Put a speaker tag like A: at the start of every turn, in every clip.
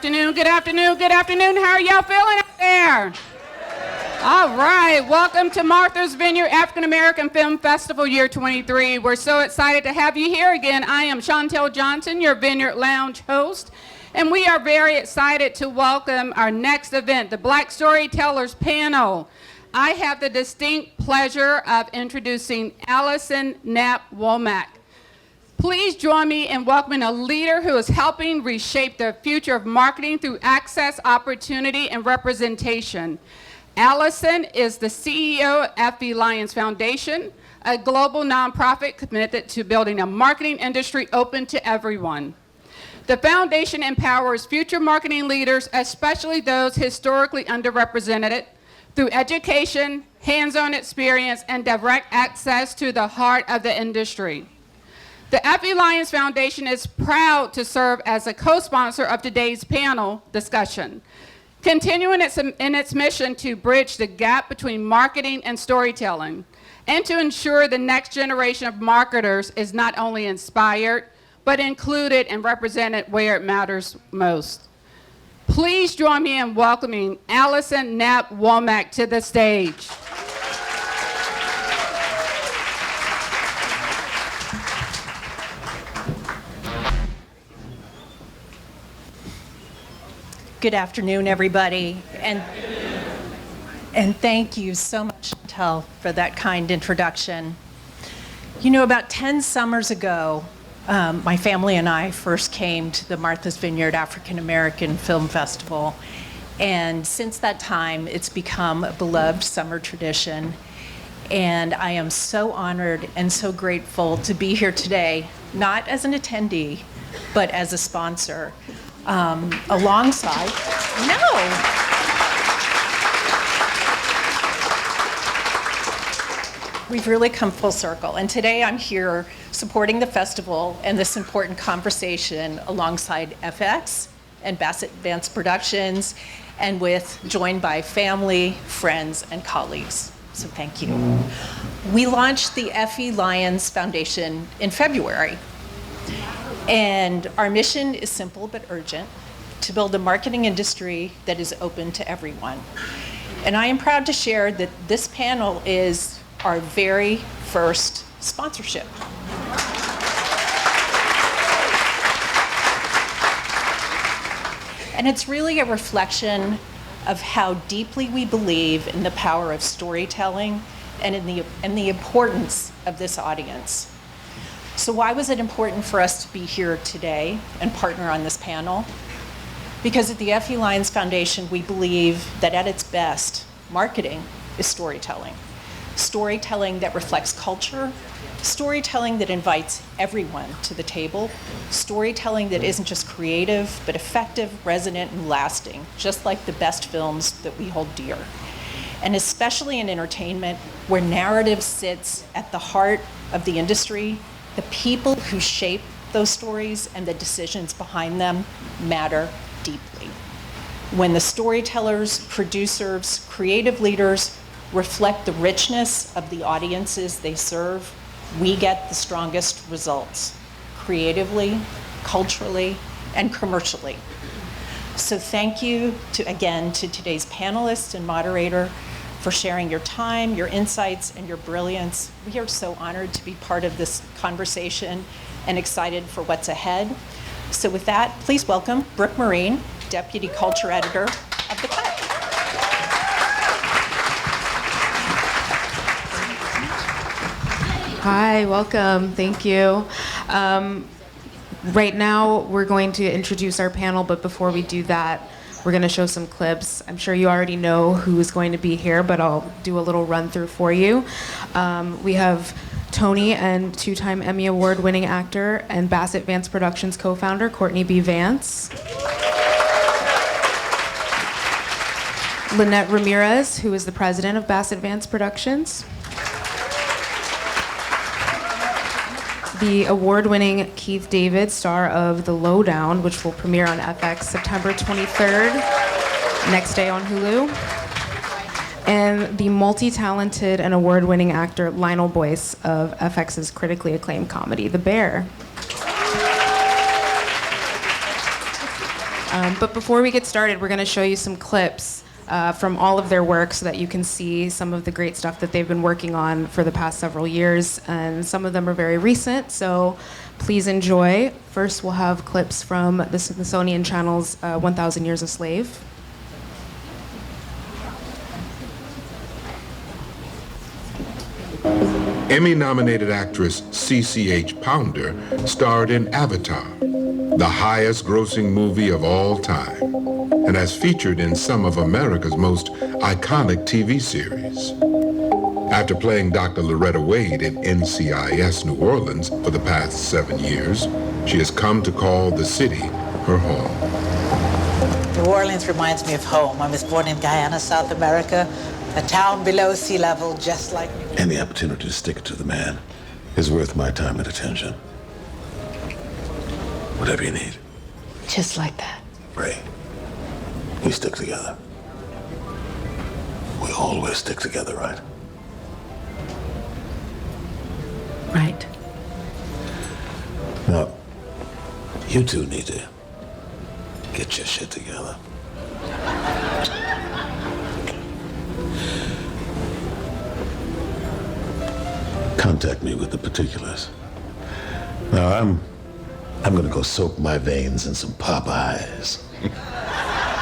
A: Good afternoon, good afternoon. How are y'all feeling out there? All right, welcome to Martha's Vineyard African American Film Festival Year 23. We're so excited to have you here again. I am Chantel Johnson, your Vineyard Lounge host, and we are very excited to welcome our next event, the Black Storytellers panel. I have the distinct pleasure of introducing Allison Knapp Womack. Please join me in welcoming a leader who is helping reshape the future of marketing through access, opportunity, and representation. Allison is the CEO of Emmy-winning Foundation, a global nonprofit committed to building a marketing industry open to everyone. The foundation empowers future marketing leaders, especially those historically underrepresented, through education, hands-on experience, and direct access to the heart of the industry. The Emmy-winning Foundation is proud to serve as a co-sponsor of today's panel discussion, continuing in its mission to bridge the gap between marketing and storytelling, and to ensure the next generation of marketers is not only inspired, but included and represented where it matters most. Please join me in welcoming Allison Knapp Womack to the stage.
B: Good afternoon, everybody, and thank you so much, Chantel, for that kind introduction. You know, about 10 summers ago, my family and I first came to the Martha's Vineyard African American Film Festival, and since that time, it's become a beloved summer tradition, and I am so honored and so grateful to be here today, not as an attendee, but as a sponsor. Alongside, we've really come full circle. And today I'm here supporting the festival and this important conversation alongside FX and Bassett Vance Productions, and joined by family, friends, and colleagues. So thank you. We launched the Emmy-winning Foundation in February. And our mission is simple but urgent: to build a marketing industry that is open to everyone. And I am proud to share that this panel is our very first sponsorship. And it's really a reflection of how deeply we believe in the power of storytelling and in the importance of this audience. So why was it important for us to be here today and partner on this panel? Because at the Emmy-winning Foundation, we believe that at its best, marketing is storytelling. Storytelling that reflects culture, storytelling that invites everyone to the table, storytelling that isn't just creative, but effective, resonant, and lasting, just like the best films that we hold dear. And especially in entertainment, where narrative sits at the heart of the industry, the people who shape those stories and the decisions behind them matter deeply. When the storytellers, producers, creative leaders reflect the richness of the audiences they serve, we get the strongest results, creatively, culturally, and commercially. So thank you again to today's panelists and moderator for sharing your time, your insights, and your brilliance. We are so honored to be part of this conversation and excited for what's ahead. So with that, please welcome Brooke Marine, Deputy Culture Editor of The Cut.
C: Hi, welcome, thank you. Right now, we're going to introduce our panel, but before we do that, we're going to show some clips. I'm sure you already know who is going to be here, but I'll do a little run through for you. We have Tony and two-time Emmy Award-winning actor and Bassett Vance Productions co-founder, Courtney B. Vance. Lynnette Ramirez, who is the president of Bassett Vance Productions. The award-winning Keith David, star of The Lowdown, which will premiere on FX September 23rd, next day on Hulu. And the multi-talented and award-winning actor Lionel Boyce of FX's critically acclaimed comedy, The Bear. But before we get started, we're going to show you some clips from all of their work so that you can see some of the great stuff that they've been working on for the past several years. And some of them are very recent, so please enjoy. First, we'll have clips from the Smithsonian Channel's 1,000 Years a Slave.
D: Emmy-nominated actress CCH Pounder starred in Avatar, the highest-grossing movie of all time, and has featured in some of America's most iconic TV series. After playing Dr. Loretta Wade in NCIS New Orleans for the past 7 years, she has come to call the city her home.
E: New Orleans reminds me of home. I was born in Guyana, South America, a town below sea level, just like New York.
F: And the opportunity to stick it to the man is worth my time and attention. Whatever you need.
E: Just like that.
F: Ray, we stick together. We always stick together, right?
E: Right.
F: Now, you two need to get your shit together. Contact me with the particulars. Now, I'm gonna go soak my veins in some Popeyes.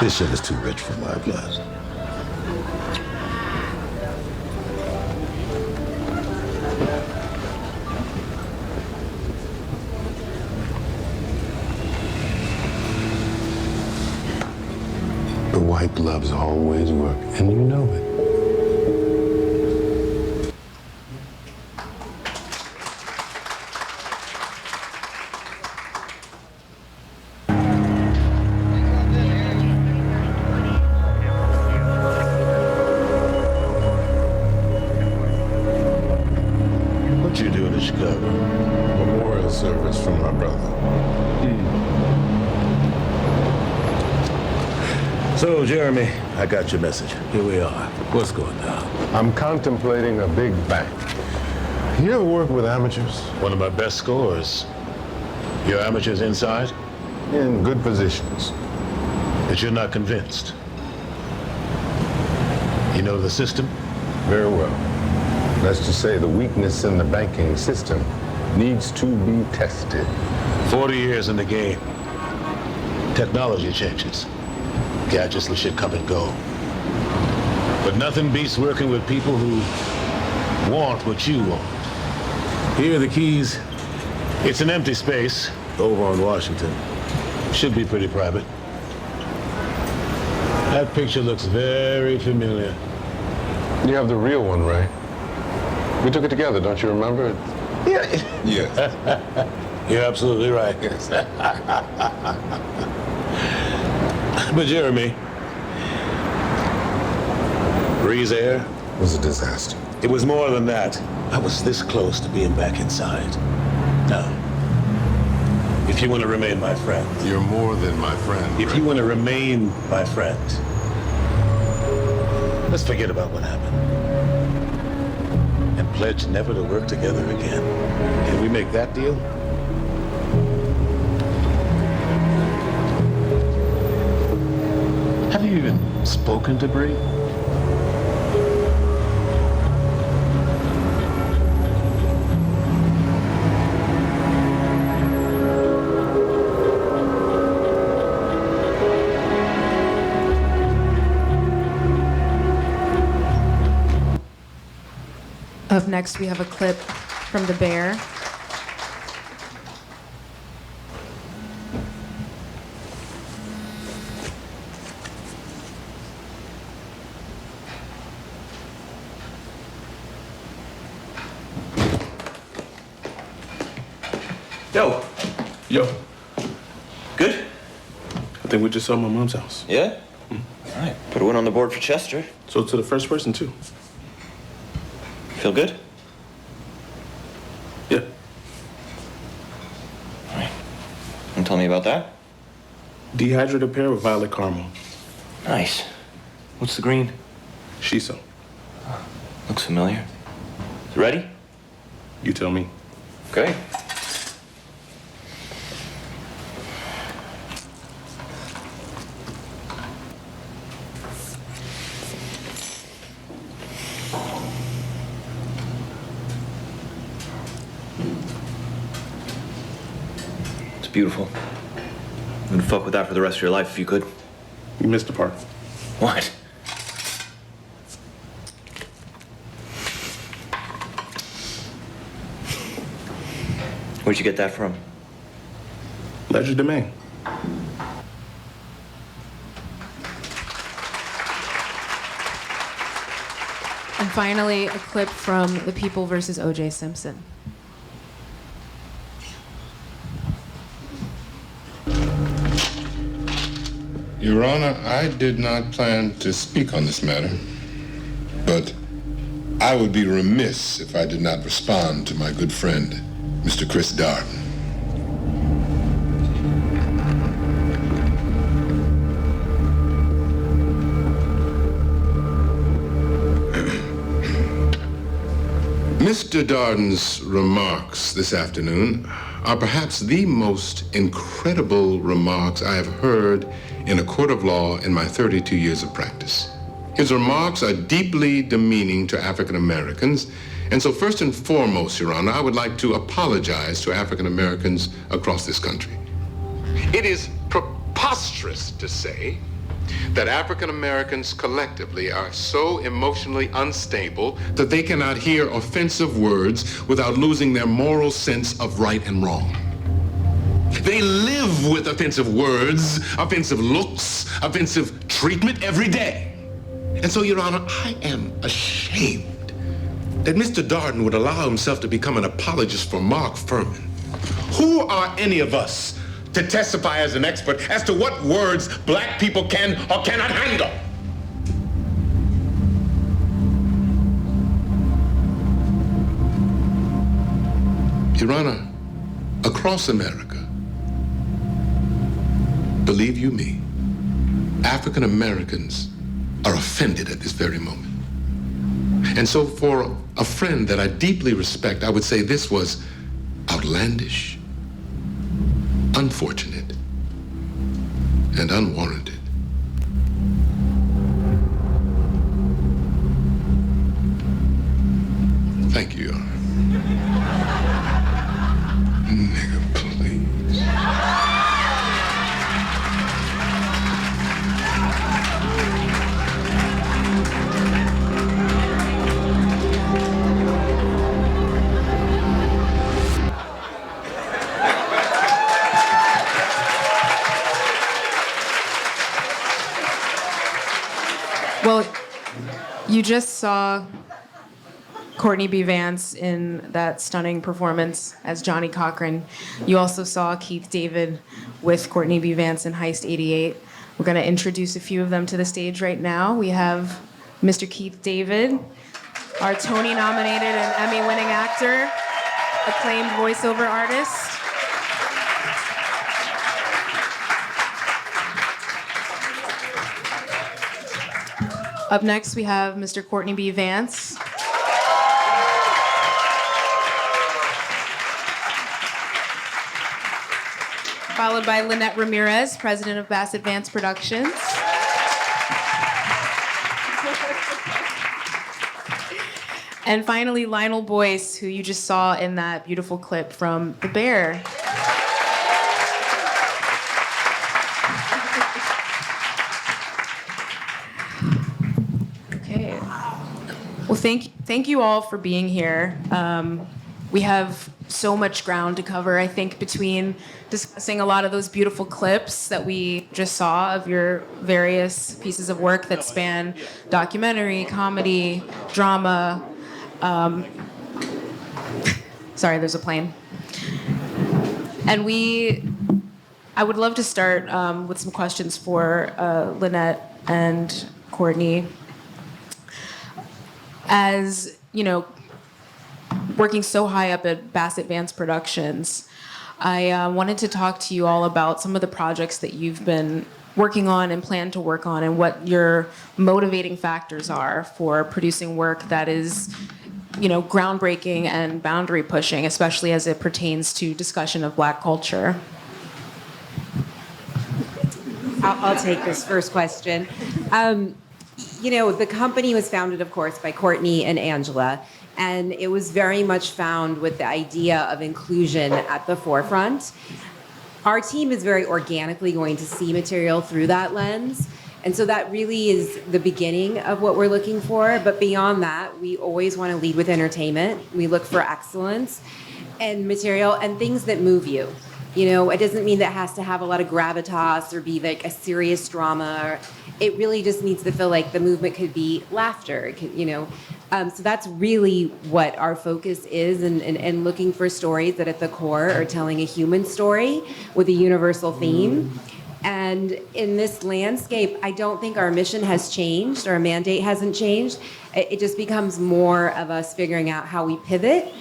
F: This shit is too rich for my blood. The white gloves always work, and you know it. What you doing in Chicago?
D: Memorial service from my brother.
F: So, Jeremy, I got your message. Here we are. What's going down?
G: I'm contemplating a big bang. You ever work with amateurs?
F: One of my best scores. Your amateurs inside?
G: In good positions.
F: But you're not convinced. You know the system?
G: Very well. That's to say, the weakness in the banking system needs to be tested.
F: 40 years in the game. Technology changes. Gadgets and shit come and go. But nothing beats working with people who want what you want. Here are the keys. It's an empty space over on Washington. Should be pretty private. That picture looks very familiar.
G: You have the real one, Ray. We took it together, don't you remember?
D: Yes.
F: You're absolutely right. But Jeremy, Breeze Air
G: It was a disaster.
F: It was more than that. I was this close to being back inside. Now, if you want to remain my friend.
D: You're more than my friend.
F: If you want to remain my friend, let's forget about what happened. And pledge never to work together again. Can we make that deal? Have you even spoken to Bree?
C: Up next, we have a clip from The Bear.
H: Yo.
I: Yo,
H: Good?
I: I think we just saw my mom's house.
H: Yeah? All right. Put a win on the board for Chester.
I: So to the first person, too.
H: Feel good?
I: Yeah.
H: All right. And tell me about that.
I: Dehydrated pear with violet caramel.
H: Nice. What's the green?
I: Shiso.
H: Looks familiar. Ready?
I: You tell me.
H: Okay. beautiful. You'd fuck with that for the rest of your life if you could.
I: You missed the part.
H: What? Where'd you get that from?
I: Ledger domain.
C: And finally, a clip from The People versus O.J. Simpson.
D: Your Honor, I did not plan to speak on this matter, but I would be remiss if I did not respond to my good friend, Mr. Chris Darden. Mr. Darden's remarks this afternoon are perhaps the most incredible remarks I have heard in a court of law in my 32 years of practice. His remarks are deeply demeaning to African Americans, and so first and foremost, Your Honor, I would like to apologize to African Americans across this country. It is preposterous to say that African Americans collectively are so emotionally unstable that they cannot hear offensive words without losing their moral sense of right and wrong. They live with offensive words, offensive looks, offensive treatment every day. And so, Your Honor, I am ashamed that Mr. Darden would allow himself to become an apologist for Mark Furman. Who are any of us to testify as an expert as to what words black people can or cannot handle? Your Honor, across America, believe you me, African Americans are offended at this very moment. And so for a friend that I deeply respect, I would say this was outlandish, unfortunate, and unwarranted. Thank you, Your Honor. Nigga, please.
C: Well, you just saw Courtney B. Vance in that stunning performance as Johnny Cochran. You also saw Keith David with Courtney B. Vance in Heist 88. We're going to introduce a few of them to the stage right now. We have Mr. Keith David, our Tony-nominated and Emmy-winning actor, acclaimed voiceover artist. Up next, we have Mr. Courtney B. Vance. Followed by Lynnette Ramirez, president of Bassett Vance Productions. And finally, Lionel Boyce, who you just saw in that beautiful clip from The Bear. Okay. Well, thank you all for being here. We have so much ground to cover, I think, between discussing a lot of those beautiful clips that we just saw of your various pieces of work that span documentary, comedy, drama. Sorry, there's a plane. And I would love to start with some questions for Lynnette and Courtney. As, you know, working so high up at Bassett Vance Productions, I wanted to talk to you all about some of the projects that you've been working on and plan to work on, and what your motivating factors are for producing work that is, you know, groundbreaking and boundary pushing, especially as it pertains to discussion of Black culture.
J: I'll take this first question. You know, the company was founded, of course, by Courtney and Angela, and it was very much found with the idea of inclusion at the forefront. our team is very organically going to see material through that lens. And so that really is the beginning of what we're looking for. But beyond that, we always want to lead with entertainment. We look for excellence and material and things that move you. You know, it doesn't mean that it has to have a lot of gravitas or be like a serious drama. It really just needs to feel like the movement could be laughter, it could, you know. So that's really what our focus is, and looking for stories that at the core are telling a human story with a universal theme. And in this landscape, I don't think our mission has changed, our mandate hasn't changed. It just becomes more of us figuring out how we pivot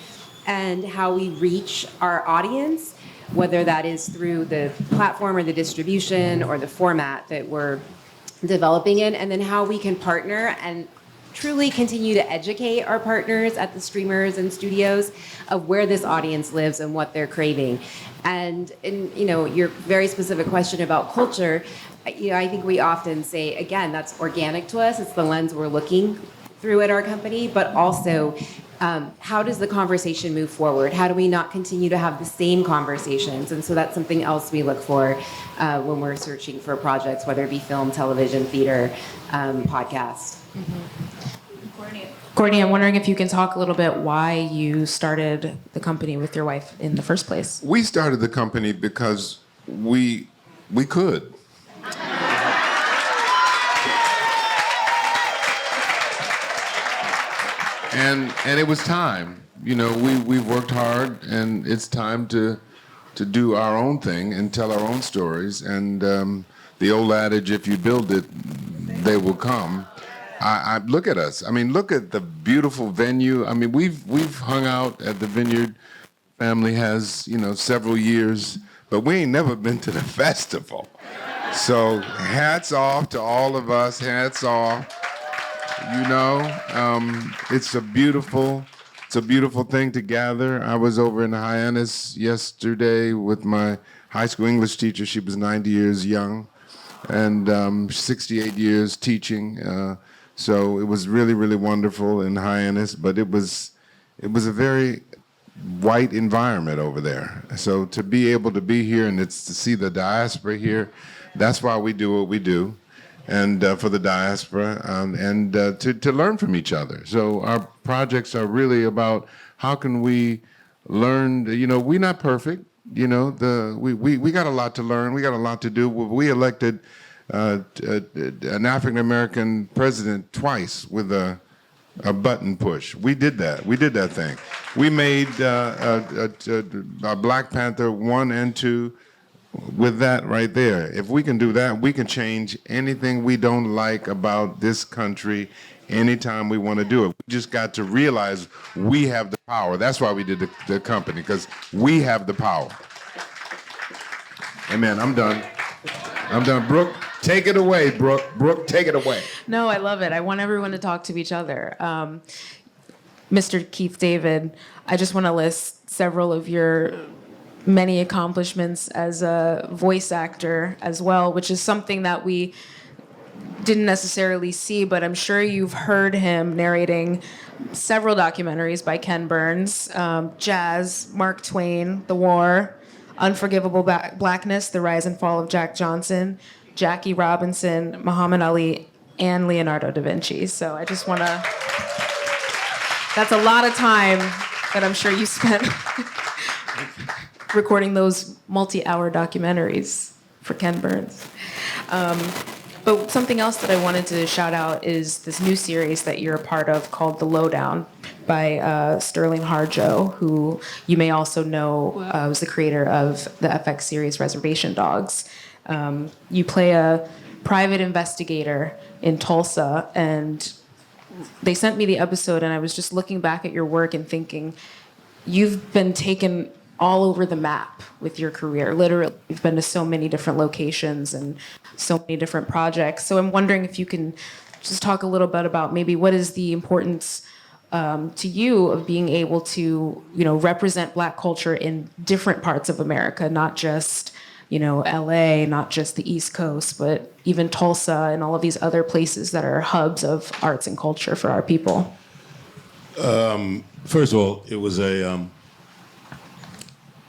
J: and how we reach our audience, whether that is through the platform or the distribution or the format that we're developing in, and then how we can partner and truly continue to educate our partners at the streamers and studios of where this audience lives and what they're craving. And in, you know, your very specific question about culture, you know, I think we often say, again, that's organic to us. It's the lens we're looking through at our company, but also how does the conversation move forward? How do we not continue to have the same conversations? And so that's something else we look for when we're searching for projects, whether it be film, television, theater, podcast.
C: Courtney, I'm wondering if you can talk a little bit why you started the company with your wife in the first place.
D: We started the company because we could. And it was time. You know, we worked hard, and it's time to do our own thing and tell our own stories. And the old adage, if you build it, they will come. I look at us. I mean, look at the beautiful venue. I mean, we've hung out at the Vineyard. Family has, you know, several years, but we ain't never been to the festival. So hats off to all of us. Hats off. You know, it's a beautiful thing to gather. I was over in Hyannis yesterday with my high school English teacher. She was 90 years young, and 68 years teaching. So it was really, really wonderful in Hyannis, but it was a very white environment over there. So to be able to be here and it's to see the diaspora here, that's why we do what we do, and for the diaspora, and to learn from each other. So our projects are really about how can we learn. You know, we're not perfect. You know, we got a lot to learn. We got a lot to do. We elected an African American president twice with a button push. We did that. We did that thing. We made Black Panther 1 and 2 with that right there. If we can do that, we can change anything we don't like about this country anytime we want to do it. We just got to realize we have the power. That's why we did the company, because we have the power. Amen. I'm done. Brooke, take it away, Brooke. Brooke, take it away.
C: No, I love it. I want everyone to talk to each other. Mr. Keith David, I just want to list several of your many accomplishments as a voice actor as well, which is something that we didn't necessarily see, but I'm sure you've heard him narrating several documentaries by Ken Burns, Jazz, Mark Twain, The War, Unforgivable Blackness, The Rise and Fall of Jack Johnson, Jackie Robinson, Muhammad Ali, and Leonardo da Vinci. So I just want to, that's a lot of time that I'm sure you spent recording those multi-hour documentaries for Ken Burns. But something else that I wanted to shout out is this new series that you're a part of called The Lowdown by Sterling Harjo, who you may also know was the creator of the FX series Reservation Dogs. You play a private investigator in Tulsa, and they sent me the episode, and I was just looking back at your work and thinking, you've been taken all over the map with your career. Literally, you've been to so many different locations and so many different projects. So I'm wondering if you can just talk a little bit about maybe what is the importance to you of being able to, you know, represent Black culture in different parts of America, not just, you know, LA, not just the East Coast, but even Tulsa and all of these other places that are hubs of arts and culture for our people.
F: First of all, it was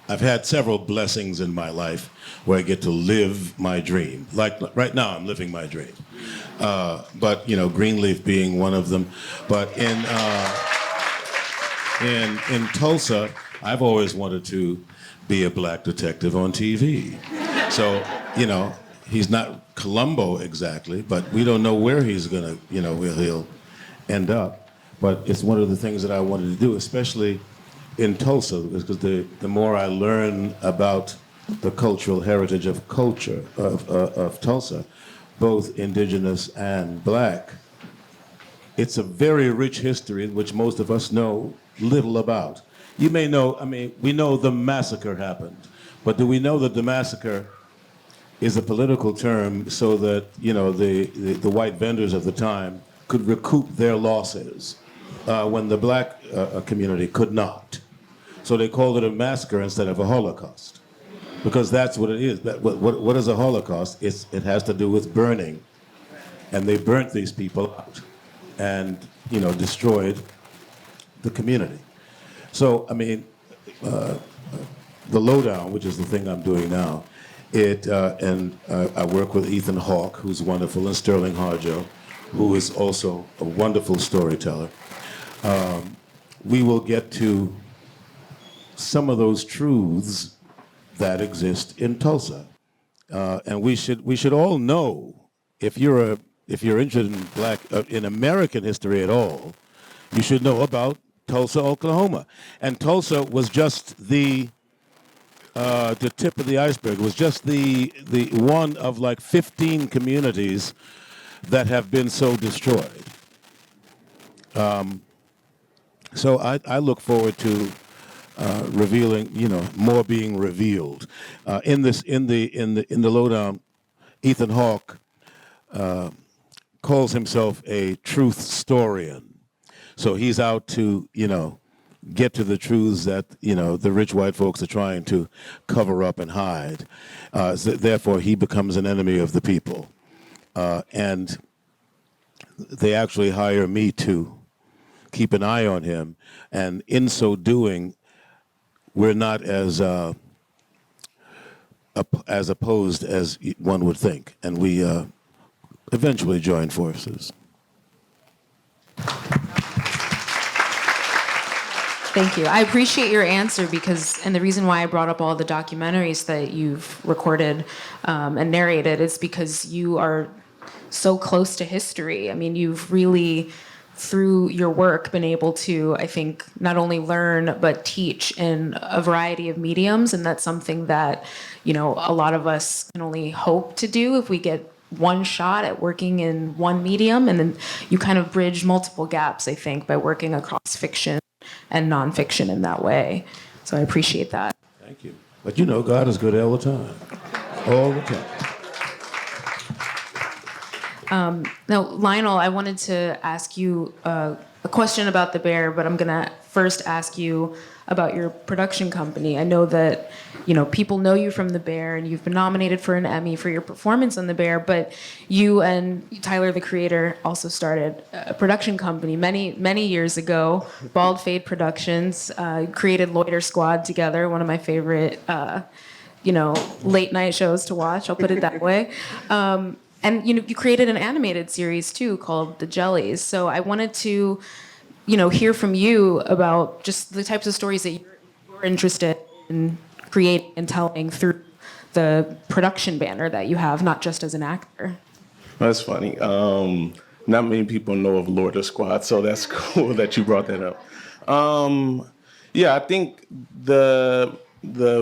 F: I've had several blessings in my life where I get to live my dream. Like right now, I'm living my dream. But Greenleaf being one of them. But in Tulsa, I've always wanted to be a black detective on TV. So he's not Columbo exactly, but we don't know where he's gonna, where he'll end up. But it's one of the things that I wanted to do, especially in Tulsa, because the more I learn about the cultural heritage of Tulsa, both indigenous and black, it's a very rich history in which most of us know little about. You may know, we know the massacre happened, but do we know that the massacre is a political term so that, the white vendors of the time could recoup their losses when the black community could not? So they called it a massacre instead of a Holocaust, because that's what it is. What is a Holocaust? It has to do with burning, and they burnt these people out and destroyed the community. So the lowdown, which is the thing I'm doing now, I work with Ethan Hawke, who's wonderful, and Sterling Harjo, who is also a wonderful storyteller. We will get to some of those truths that exist in Tulsa, and we should all know, if you're interested in American history at all, you should know about Tulsa, Oklahoma. And Tulsa was just the tip of the iceberg. It was just the one of like 15 communities that have been so destroyed. So I look forward to revealing, more being revealed. In the lowdown, Ethan Hawke calls himself a truth historian. So he's out to, get to the truths that, the rich white folks are trying to cover up and hide. Therefore, he becomes an enemy of the people. And they actually hire me to keep an eye on him. And in so doing, we're not as opposed as one would think. And we eventually join forces.
C: Thank you. I appreciate your answer and the reason why I brought up all the documentaries that you've recorded and narrated is because you are so close to history. You've really, through your work, been able to, I think, not only learn, but teach in a variety of mediums. And that's something that, a lot of us can only hope to do if we get one shot at working in one medium. And then you kind of bridge multiple gaps, I think, by working across fiction and nonfiction in that way. So I appreciate that.
F: Thank you. But God is good all the time. All the time.
C: Now, Lionel, I wanted to ask you a question about The Bear, but I'm going to first ask you about your production company. I know that, people know you from The Bear, and you've been nominated for an Emmy for your performance on The Bear, but you and Tyler, the creator, also started a production company many, many years ago, Bald Fade Productions, created Loiter Squad together, one of my favorite, late night shows to watch, I'll put it that way. And you created an animated series too called The Jellies. So I wanted to, hear from you about just the types of stories that you're interested in creating and telling through the production banner that you have, not just as an actor.
I: That's funny. Not many people know of Loiter Squad, so that's cool that you brought that up. I think the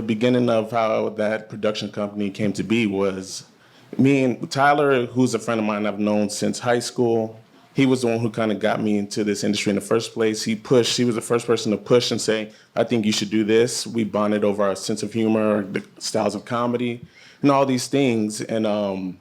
I: beginning of how that production company came to be was me and Tyler, who's a friend of mine I've known since high school. He was the one who kind of got me into this industry in the first place. He was the first person to push and say, I think you should do this. We bonded over our sense of humor, the styles of comedy, and all these things. And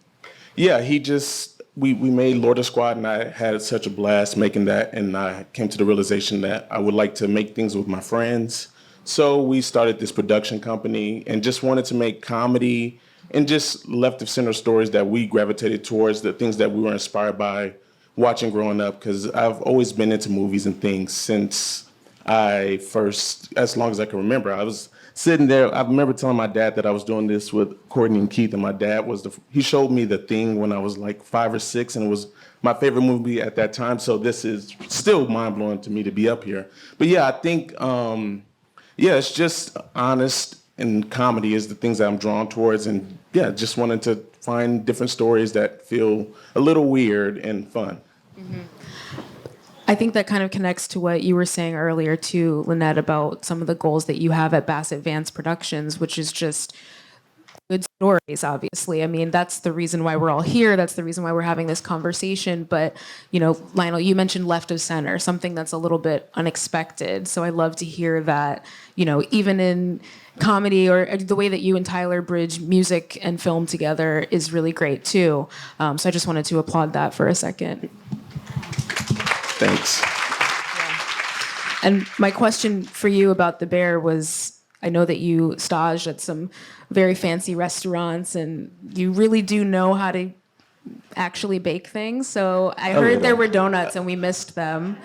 I: we made Loiter Squad, and I had such a blast making that. And I came to the realization that I would like to make things with my friends. So we started this production company and just wanted to make comedy and just left of center stories that we gravitated towards, the things that we were inspired by watching growing up, because I've always been into movies and things since as long as I can remember. I was sitting there, I remember telling my dad that I was doing this with Courtney and Keith, and my dad he showed me The Thing when I was like 5 or 6, and it was my favorite movie at that time. So this is still mind blowing to me to be up here. But yeah, I think, it's just honest, and comedy is the things that I'm drawn towards, and yeah, just wanted to find different stories that feel a little weird and fun.
C: Mm-hmm. I think that kind of connects to what you were saying earlier too, Lynnette, about some of the goals that you have at Bassett Vance Productions, which is just good stories, obviously. I mean, that's the reason why we're all here. That's the reason why we're having this conversation. But, Lionel, you mentioned left of center, something that's a little bit unexpected. So I love to hear that, even in comedy, or the way that you and Tyler bridge music and film together is really great too. So I just wanted to applaud that for a second.
I: Thanks.
C: Yeah. And my question for you about The Bear was, I know that you staged at some very fancy restaurants, and you really do know how to actually bake things. So I heard there were donuts and we missed them.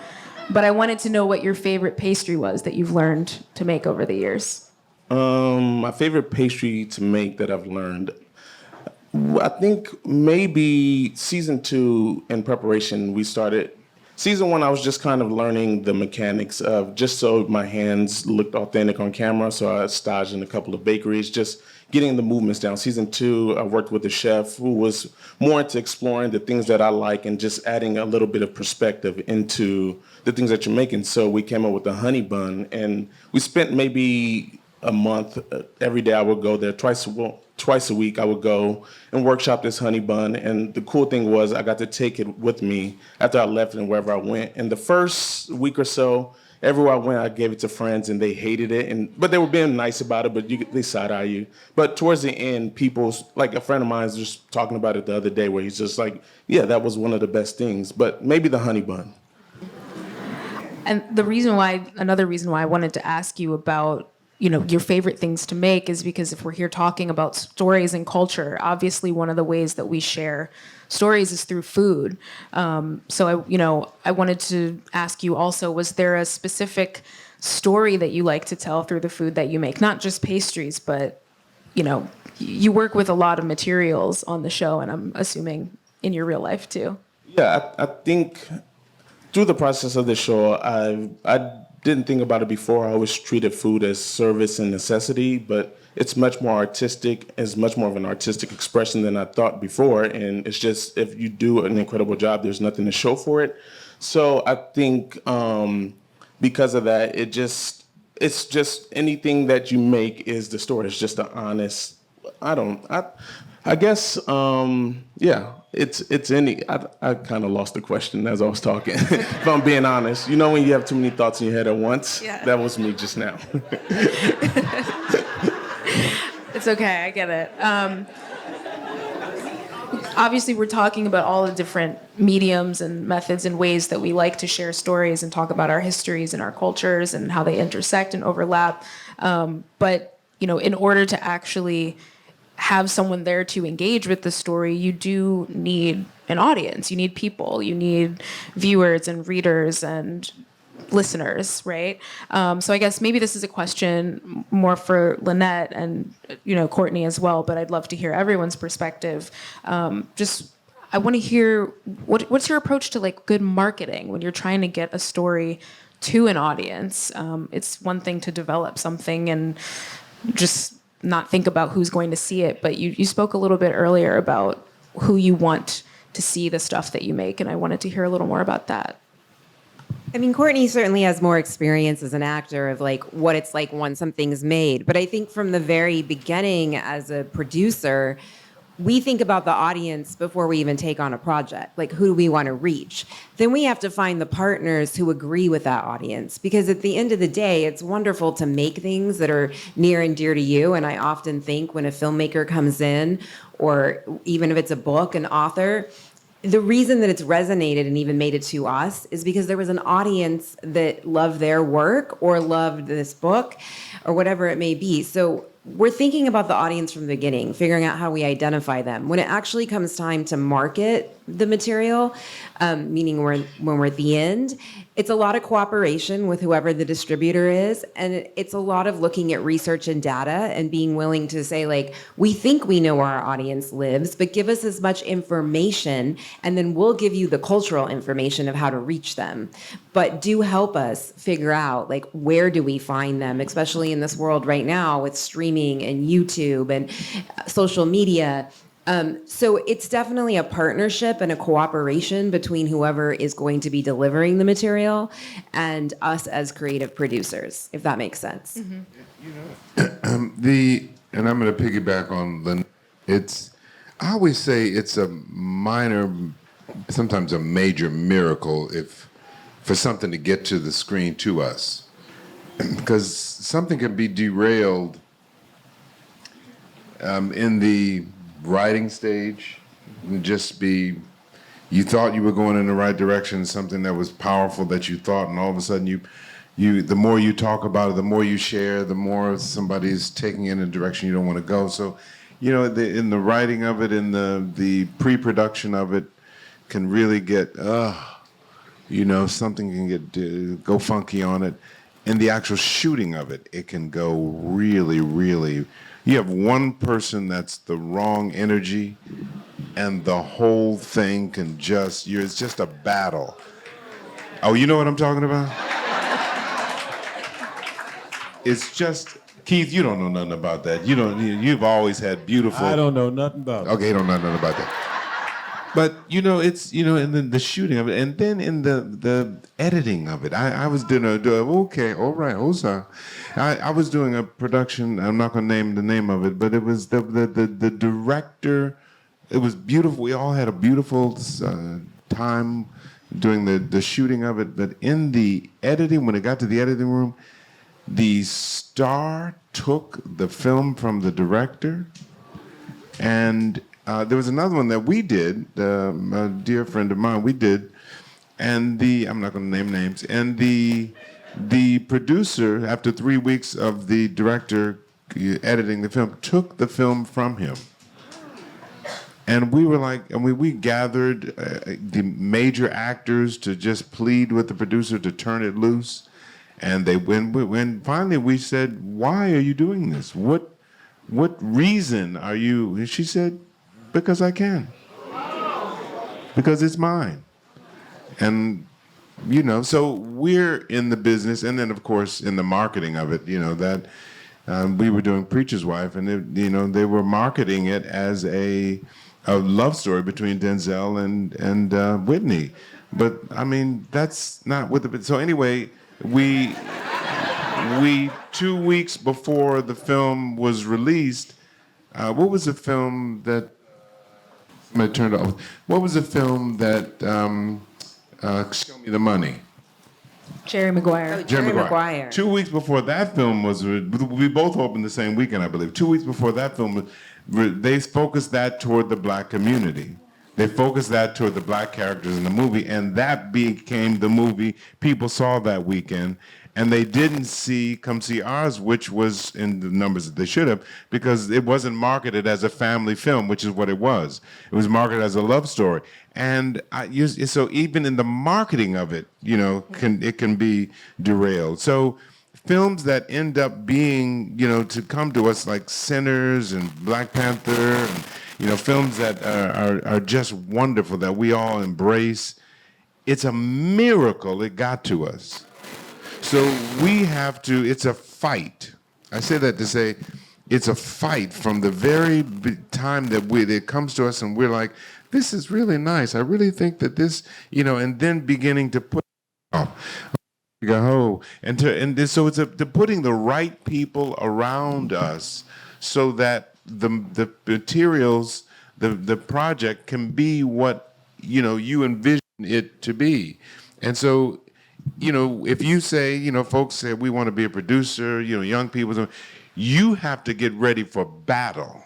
C: But I wanted to know what your favorite pastry was that you've learned to make over the years.
I: My favorite pastry to make that I've learned, I think maybe season 2 in preparation, we started. Season 1, I was just kind of learning the mechanics of just so my hands looked authentic on camera. So I staged in a couple of bakeries, just getting the movements down. Season 2, I worked with a chef who was more into exploring the things that I like and just adding a little bit of perspective into the things that you're making. So we came up with the honey bun, and we spent maybe a month. Every day I would go there twice a week. I would go and workshop this honey bun. And the cool thing was I got to take it with me after I left and wherever I went. And the first week or so, everywhere I went, I gave it to friends and they hated it. But they were being nice about it, but they side-eye you. But towards the end, like a friend of mine was just talking about it the other day where he's just like, yeah, that was one of the best things. But maybe the honey bun.
C: And another reason why I wanted to ask you about your favorite things to make is because if we're here talking about stories and culture, obviously one of the ways that we share stories is through food. So I wanted to ask you also, was there a specific story that you like to tell through the food that you make? Not just pastries, but you work with a lot of materials on the show, and I'm assuming in your real life too.
I: Yeah, I think through the process of the show, I didn't think about it before. I always treated food as service and necessity, but it's much more artistic. It's much more of an artistic expression than I thought before. And it's just, if you do an incredible job, there's nothing to show for it. So I think because of that, it's just anything that you make is the story. It's just an honest, I guess, it's any. I kind of lost the question as I was talking. If I'm being honest, when you have too many thoughts in your head at once, That was me just now.
C: It's okay, I get it. Obviously, we're talking about all the different mediums and methods and ways that we like to share stories and talk about our histories and our cultures and how they intersect and overlap. But in order to actually have someone there to engage with the story, you do need an audience. You need people. You need viewers and readers and listeners, right? So I guess maybe this is a question more for Lynnette and Courtney as well, but I'd love to hear everyone's perspective. I want to hear what's your approach to good marketing when you're trying to get a story to an audience. It's one thing to develop something and just not think about who's going to see it, but you spoke a little bit earlier about who you want to see the stuff that you make, and I wanted to hear a little more about that.
J: I mean, Courtney certainly has more experience as an actor of what it's like once something's made. But I think from the very beginning as a producer, we think about the audience before we even take on a project. Who do we want to reach? Then we have to find the partners who agree with that audience. Because at the end of the day, it's wonderful to make things that are near and dear to you. And I often think when a filmmaker comes in, or even if it's a book, an author, the reason that it's resonated and even made it to us is because there was an audience that loved their work or loved this book or whatever it may be. So we're thinking about the audience from the beginning, figuring out how we identify them. When it actually comes time to market the material, meaning when we're at the end. It's a lot of cooperation with whoever the distributor is, and it's a lot of looking at research and data and being willing to say, like, we think we know where our audience lives, but give us as much information, and then we'll give you the cultural information of how to reach them. But do help us figure out, like, where do we find them, especially in this world right now with streaming and YouTube and social media. So it's definitely a partnership and a cooperation between whoever is going to be delivering the material and us as creative producers, if that makes sense.
G: And I'm going to piggyback on Lynn. I always say it's a minor, sometimes a major miracle for something to get to the screen to us. Because something can be derailed in the writing stage, and just be, you thought you were going in the right direction, something that was powerful that you thought, and all of a sudden you the more you talk about it, the more you share, the more somebody's taking it in a direction you don't want to go. So, in the writing of it, in the pre-production of it, can really get, something can go funky on it. In the actual shooting of it, it can go really, really. You have one person that's the wrong energy, and the whole thing can it's just a battle. Oh, you know what I'm talking about? It's just, Keith, you don't know nothing about that. You've always had beautiful.
K: I don't know nothing about it.
G: Okay, you don't know nothing about that. But it's and then the shooting of it, and then in the editing of it. I was doing okay, all right, Osa. I was doing a production. I'm not going to name the name of it, but it was the director. It was beautiful. We all had a beautiful time doing the shooting of it. But in the editing, when it got to the editing room, the star took the film from the director, and there was another one that we did, a dear friend of mine, we did, and I'm not going to name names, and the producer, after 3 weeks of the director editing the film, took the film from him. And we were like, and we gathered the major actors to just plead with the producer to turn it loose. And when finally we said, why are you doing this? What reason are you? And she said, because I can. Because it's mine. And, so we're in the business, and then, of course, in the marketing of it, that we were doing Preacher's Wife, and, they were marketing it as a love story between Denzel and Whitney. But, I mean, that's not what so anyway, we 2 weeks before the film was released, what was the film that, I turned off. What was the film that Show Me the Money?
C: Jerry Maguire.
J: Oh, Jerry Maguire.
G: 2 weeks before that film was, we both opened the same weekend, I believe. 2 weeks before that film, they focused that toward the black community. They focused that toward the black characters in the movie, and that became the movie people saw that weekend. And they didn't come see ours, which was in the numbers that they should have, because it wasn't marketed as a family film, which is what it was. It was marketed as a love story. And so even in the marketing of it, it can be derailed. So films that end up being, to come to us like Sinners and Black Panther, and, films that are just wonderful, that we all embrace, it's a miracle it got to us. So we have to, it's a fight. I say that to say it's a fight from the very time that it comes to us and we're like, this is really nice. I really think that this, and then beginning to put off. So it's to putting the right people around us so that the materials, the project can be what, you envision it to be. And so, if you say, folks say we want to be a producer, young people, you have to get ready for battle,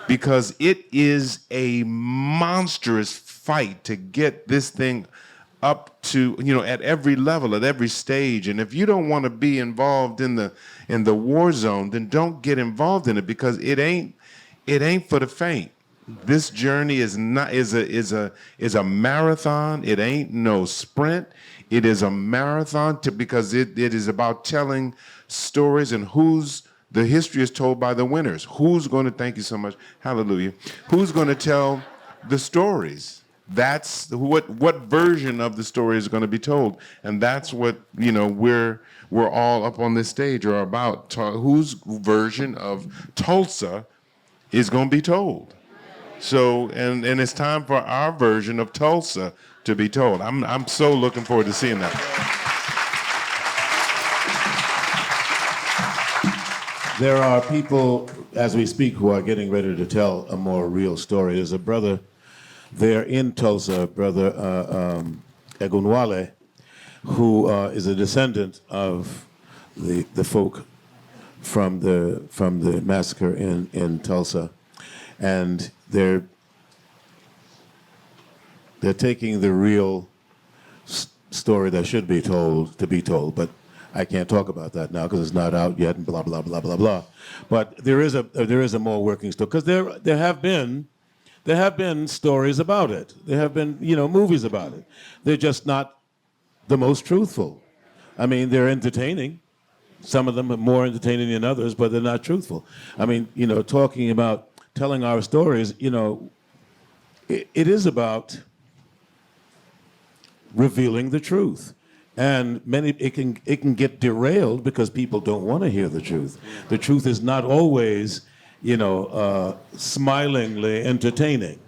G: because it is a monstrous fight to get this thing up to, at every level, at every stage. And if you don't want to be involved in the war zone, then don't get involved in it, because it ain't for the faint. This journey is a marathon. It ain't no sprint. It is a marathon because it is about telling stories, and the history is told by the winners. Who's going to, thank you so much, hallelujah, who's going to tell the stories? That's what version of the story is going to be told, and that's what we're all up on this stage are about. Whose version of Tulsa is going to be told? So, and it's time for our version of Tulsa to be told. I'm so looking forward to seeing that.
F: There are people, as we speak, who are getting ready to tell a more real story. There's a brother there in Tulsa, Brother Egunwale, who is a descendant of the folk from the massacre in Tulsa, and they're taking the real story that should be told to be told, but I can't talk about that now because it's not out yet, and blah blah blah blah blah. But there is a more working story, because there have been stories about it. There have been movies about it. They're just not the most truthful. I mean, they're entertaining. Some of them are more entertaining than others, but they're not truthful. I mean, talking about telling our stories, it is about revealing the truth. And it can get derailed because people don't want to hear the truth. The truth is not always, smilingly entertaining.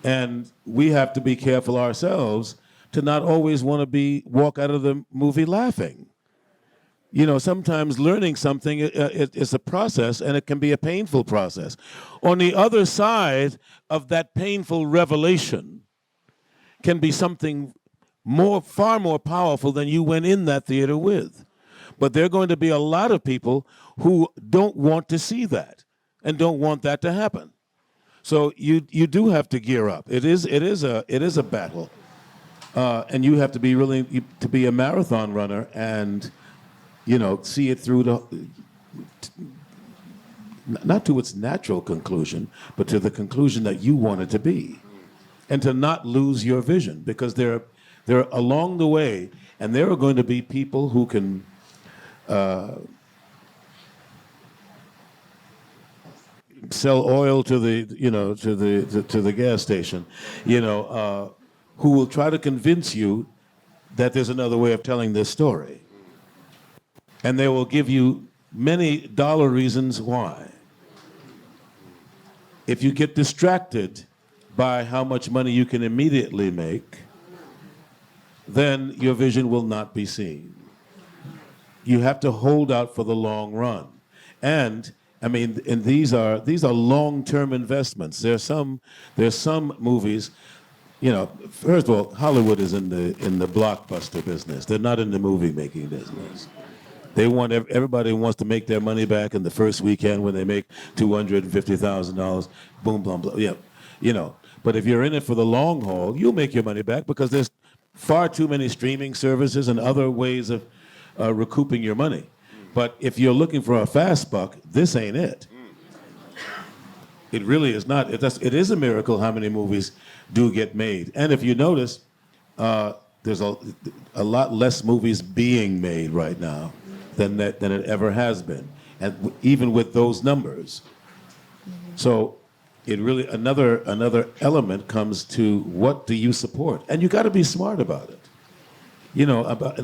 F: And we have to be careful ourselves to not always want to walk out of the movie laughing. Sometimes learning something is a process, and it can be a painful process. On the other side of that painful revelation can be something far more powerful than you went in that theater with. But there are going to be a lot of people who don't want to see that and don't want that to happen. So you do have to gear up. It is a battle, and you have to be willing to be a marathon runner and see it through not to its natural conclusion, but to the conclusion that you want it to be, and to not lose your vision, because they're along the way, and there are going to be people who can sell oil to the gas station, who will try to convince you that there's another way of telling this story, and they will give you many dollar reasons why. If you get distracted by how much money you can immediately make, then your vision will not be seen. You have to hold out for the long run. And these are long-term investments. There's some movies, first of all, Hollywood is in the blockbuster business. They're not in the movie making business. Everybody wants to make their money back in the first weekend when they make $250,000. Boom, blah, blah. Yeah, But if you're in it for the long haul, you'll make your money back, because there's far too many streaming services and other ways of recouping your money. But if you're looking for a fast buck, this ain't it. It really is not. It is a miracle how many movies do get made. And if you notice, there's a lot less movies being made right now than it ever has been, and even with those numbers. So it really, another element comes to, what do you support? And you got to be smart about it,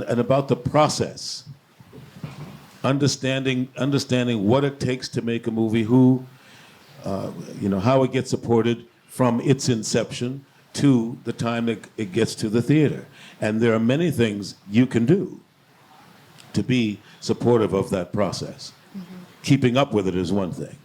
F: about the process. Understanding what it takes to make a movie, how it gets supported from its inception to the time that it gets to the theater. And there are many things you can do to be supportive of that process. Mm-hmm. Keeping up with it is one thing.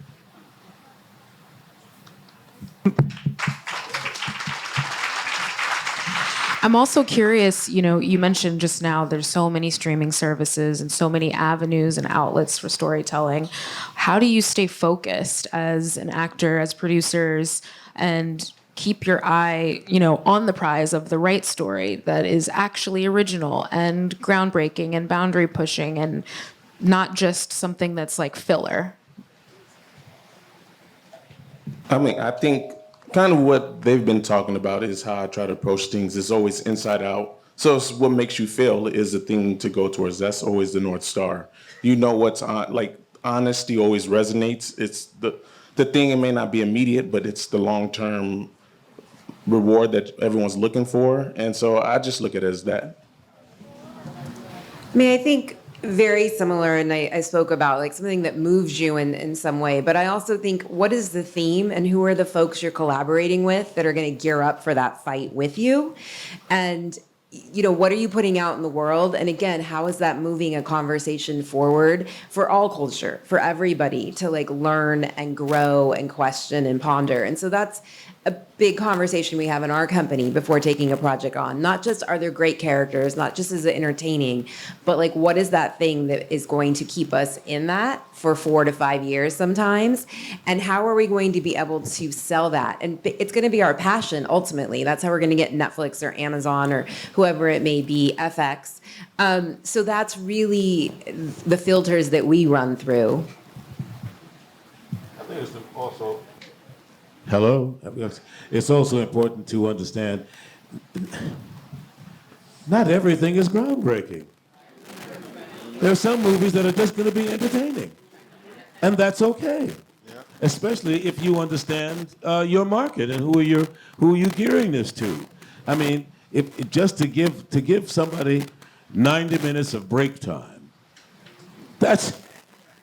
C: I'm also curious, you mentioned just now there's so many streaming services and so many avenues and outlets for storytelling. How do you stay focused as an actor, as producers, and keep your eye, on the prize of the right story that is actually original and groundbreaking and boundary pushing, and not just something that's like filler?
I: I mean, I think kind of what they've been talking about is how I try to approach things. It's always inside out. So it's what makes you feel is the thing to go towards. That's always the North Star. You know what's on, like honesty always resonates. It's the thing, it may not be immediate, but it's the long-term reward that everyone's looking for. And so I just look at it as that.
J: I mean, I think very similar, and I spoke about like something that moves you in some way, but I also think what is the theme and who are the folks you're collaborating with that are going to gear up for that fight with you? And you know, what are you putting out in the world? And again, how is that moving a conversation forward for all culture, for everybody to like learn and grow and question and ponder? And so that's a big conversation we have in our company before taking a project on. Not just are there great characters, not just is it entertaining, but like what is that thing that is going to keep us in that for 4 to 5 years sometimes? And how are we going to be able to sell that? And it's going to be our passion ultimately. That's how we're going to get Netflix or Amazon or whoever it may be, FX. So that's really the filters that we run through.
K: I think it's also hello. It's also important to understand not everything is groundbreaking. There are some movies that are just going to be entertaining, and that's okay. Especially if you understand your market and who are you gearing this to. I mean, if just to give somebody 90 minutes of break time, that's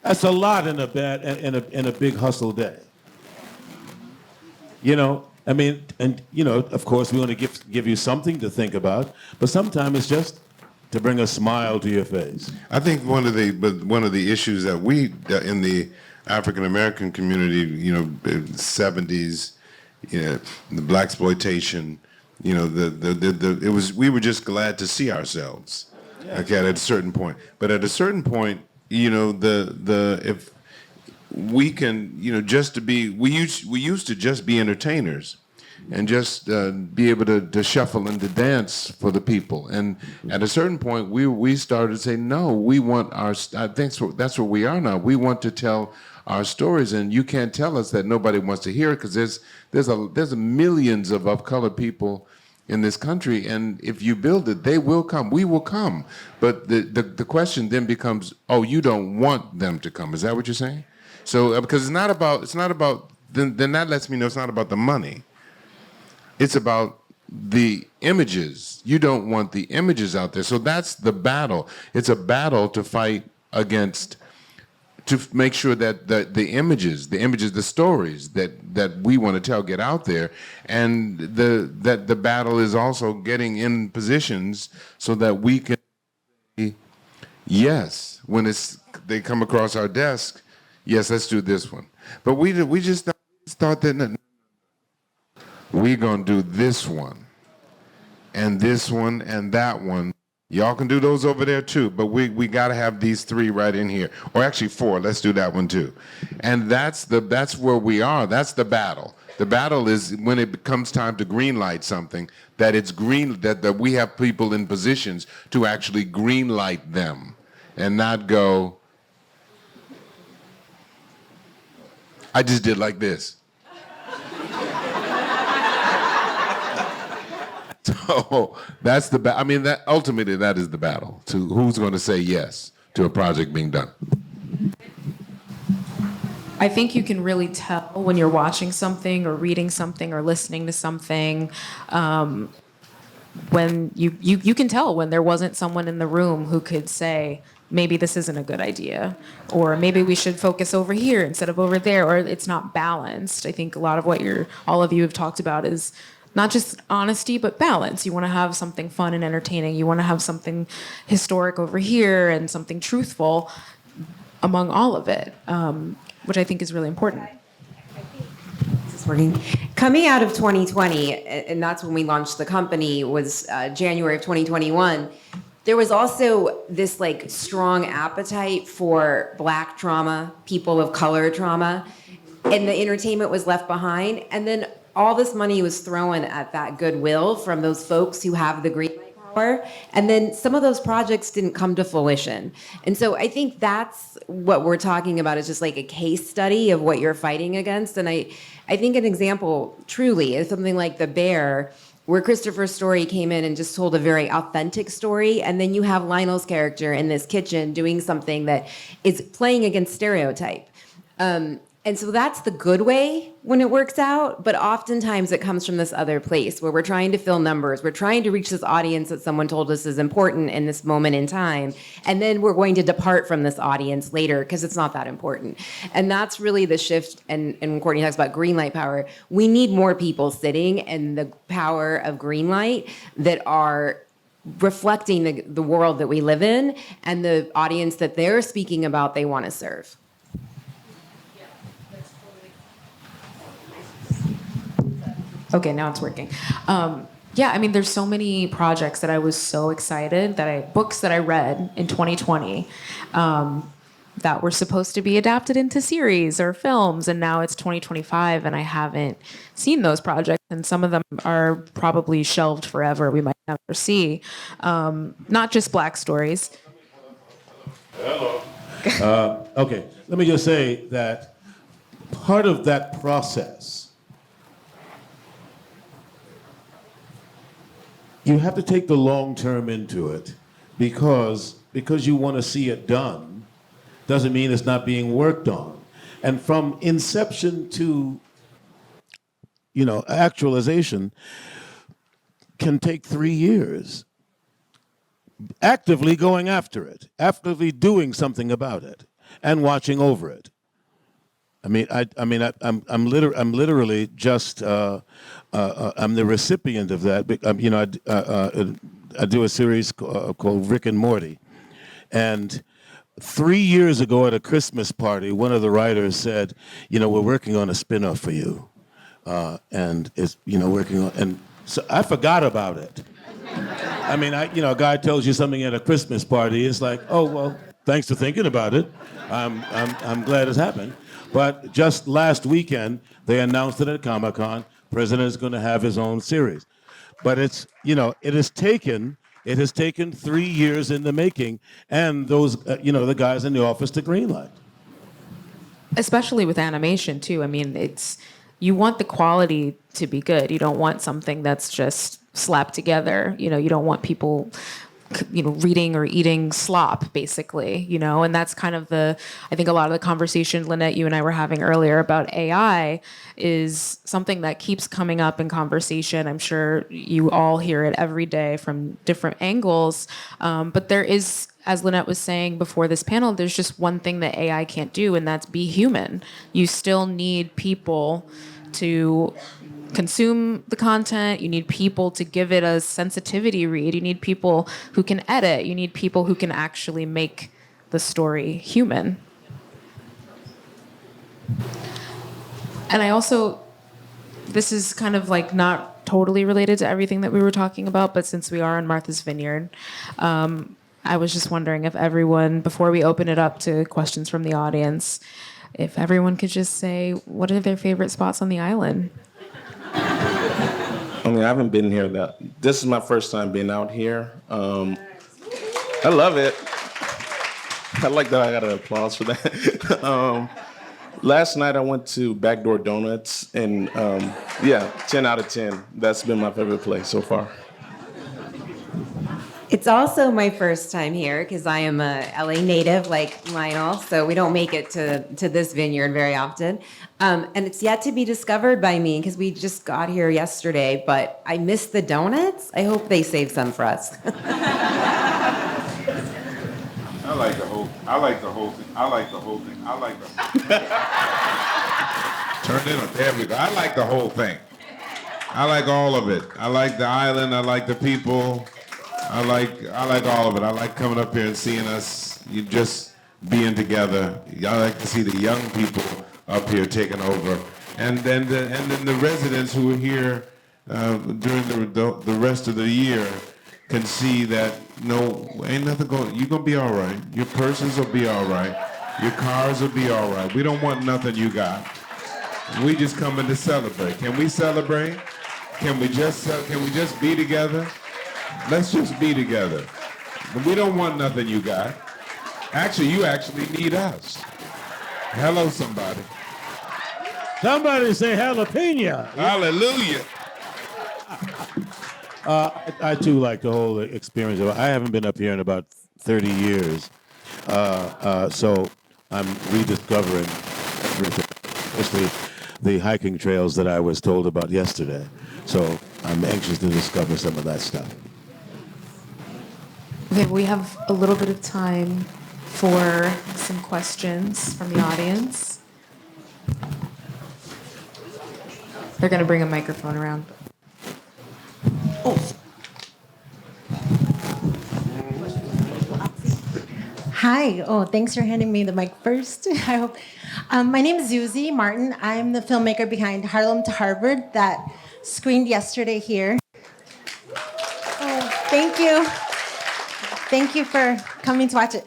K: a lot in a big hustle day. You know, I mean, and you know, of course, we want to give you something to think about, but sometimes it's just to bring a smile to your face.
G: I think one of the issues that we in the African American community, you know, 70s, you know, the blaxploitation, you know, we were just glad to see ourselves. Yeah. Okay, at a certain point, but at a certain point, you know, if we can, you know, just to be, we used to just be entertainers and just be able to shuffle and to dance for the people. And at a certain point, we started to say, no, we want our, I think that's what we are now. We want to tell our stories, and you can't tell us that nobody wants to hear it, because there's millions of colored people in this country, and if you build it, they will come. We will come. But the question then becomes, oh, you don't want them to come. Is that what you're saying? So because it's not about then that lets me know it's not about the money. It's about the images. You don't want the images out there. So that's the battle. It's a battle to fight against, to make sure that the images, the stories that we want to tell get out there, and that the battle is also getting in positions so that we can, yes, when they come across our desk, yes, let's do this one. But we just thought that we're gonna do this one, and that one. Y'all can do those over there too, but we gotta have these 3 right in here, or actually 4. Let's do that one too. And that's where we are. That's the battle. The battle is when it becomes time to greenlight something, that it's that we have people in positions to actually greenlight them, and not go, I just did like this. So that's I mean, that ultimately that is the battle, to who's going to say yes to a project being done.
C: I think you can really tell when you're watching something or reading something or listening to something, when you can tell when there wasn't someone in the room who could say, maybe this isn't a good idea, or maybe we should focus over here instead of over there, or it's not balanced. I think a lot of what all of you have talked about is not just honesty, but balance. You want to have something fun and entertaining. You want to have something historic over here and something truthful among all of it, which I think is really important.
J: This is working. Coming out of 2020, and that's when we launched the company, was January of 2021. There was also this like strong appetite for Black trauma, people of color trauma, and the entertainment was left behind. And then all this money was thrown at that goodwill from those folks who have the green light power. And then some of those projects didn't come to fruition. And so I think that's what we're talking about, is just like a case study of what you're fighting against. And I think an example truly is something like The Bear, where Christopher Story came in and just told a very authentic story. And then you have Lionel's character in this kitchen doing something that is playing against stereotype. And so that's the good way when it works out, but oftentimes it comes from this other place where we're trying to fill numbers. We're trying to reach this audience that someone told us is important in this moment in time. And then we're going to depart from this audience later because it's not that important. And that's really the shift. And when Courtney talks about green light power, we need more people sitting in the power of green light that are reflecting the world that we live in and the audience that they're speaking about they want to serve.
C: Okay, now it's working. Yeah, I mean, there's so many projects that I was so excited books that I read in 2020 that were supposed to be adapted into series or films, and now it's 2025 and I haven't seen those projects, and some of them are probably shelved forever. We might never see. Not just Black stories.
K: Hello. Okay, let me just say that part of that process, you have to take the long term into it, because you want to see it done doesn't mean it's not being worked on. And from inception to, actualization can take 3 years. Actively going after it, actively doing something about it, and watching over it. I'm literally just I'm the recipient of that. I do a series called Rick and Morty, and 3 years ago at a Christmas party, one of the writers said, we're working on a spinoff for you, and it's working on, and so I forgot about it. I mean, a guy tells you something at a Christmas party, it's like, oh well, thanks for thinking about it. I'm glad it's happened. But just last weekend, they announced it at Comic-Con. President is going to have his own series. But it has taken 3 years in the making, and those, the guys in the office to greenlight.
C: Especially with animation too. I mean, you want the quality to be good. You don't want something that's just slapped together. You don't want people reading or eating slop, basically, and that's kind of I think a lot of the conversation, Lynnette, you and I were having earlier about AI is something that keeps coming up in conversation. I'm sure you all hear it every day from different angles, but there is, as Lynnette was saying before this panel, there's just one thing that AI can't do, and that's be human. You still need people to consume the content. You need people to give it a sensitivity read. You need people who can edit. You need people who can actually make the story human. And I also, this is kind of like not totally related to everything that we were talking about, but since we are on Martha's Vineyard, I was just wondering if everyone, before we open it up to questions from the audience, if everyone could just say what are their favorite spots on the island?
I: I haven't been here this is my first time being out here. I love it. I like that I got an applause for that. Last night I went to Backdoor Donuts, and 10 out of 10. That's been my favorite place so far.
J: It's also my first time here because I am a LA native like Lionel, so we don't make it to this vineyard very often. And it's yet to be discovered by me because we just got here yesterday, but I missed the donuts. I hope they save some for us.
G: I like the whole thing. Turn it on. There we go. I like the whole thing. I like all of it. I like the island. I like the people. I like all of it. I like coming up here and seeing us, you just being together. I like to see the young people up here taking over, and then the residents who are here during the rest of the year can see that no, ain't nothing going. You're gonna be all right. Your purses will be all right. Your cars will be all right. We don't want nothing you got. We just coming to celebrate. Can we celebrate? Can we just be together? Let's just be together. We don't want nothing you got. Actually, you actually need us. Hello, somebody.
K: Somebody say jalapeno.
G: Hallelujah.
K: I too like the whole experience. I haven't been up here in about 30 years, so I'm rediscovering everything, especially the hiking trails that I was told about yesterday. So I'm anxious to discover some of that stuff.
C: Okay, we have a little bit of time for some questions from the audience. They're going to bring a microphone around.
L: Hi. Oh, thanks for handing me the mic first. I hope. My name is Zuzi Martin. I'm the filmmaker behind Harlem to Harvard that screened yesterday here. Oh, thank you. Thank you for coming to watch it.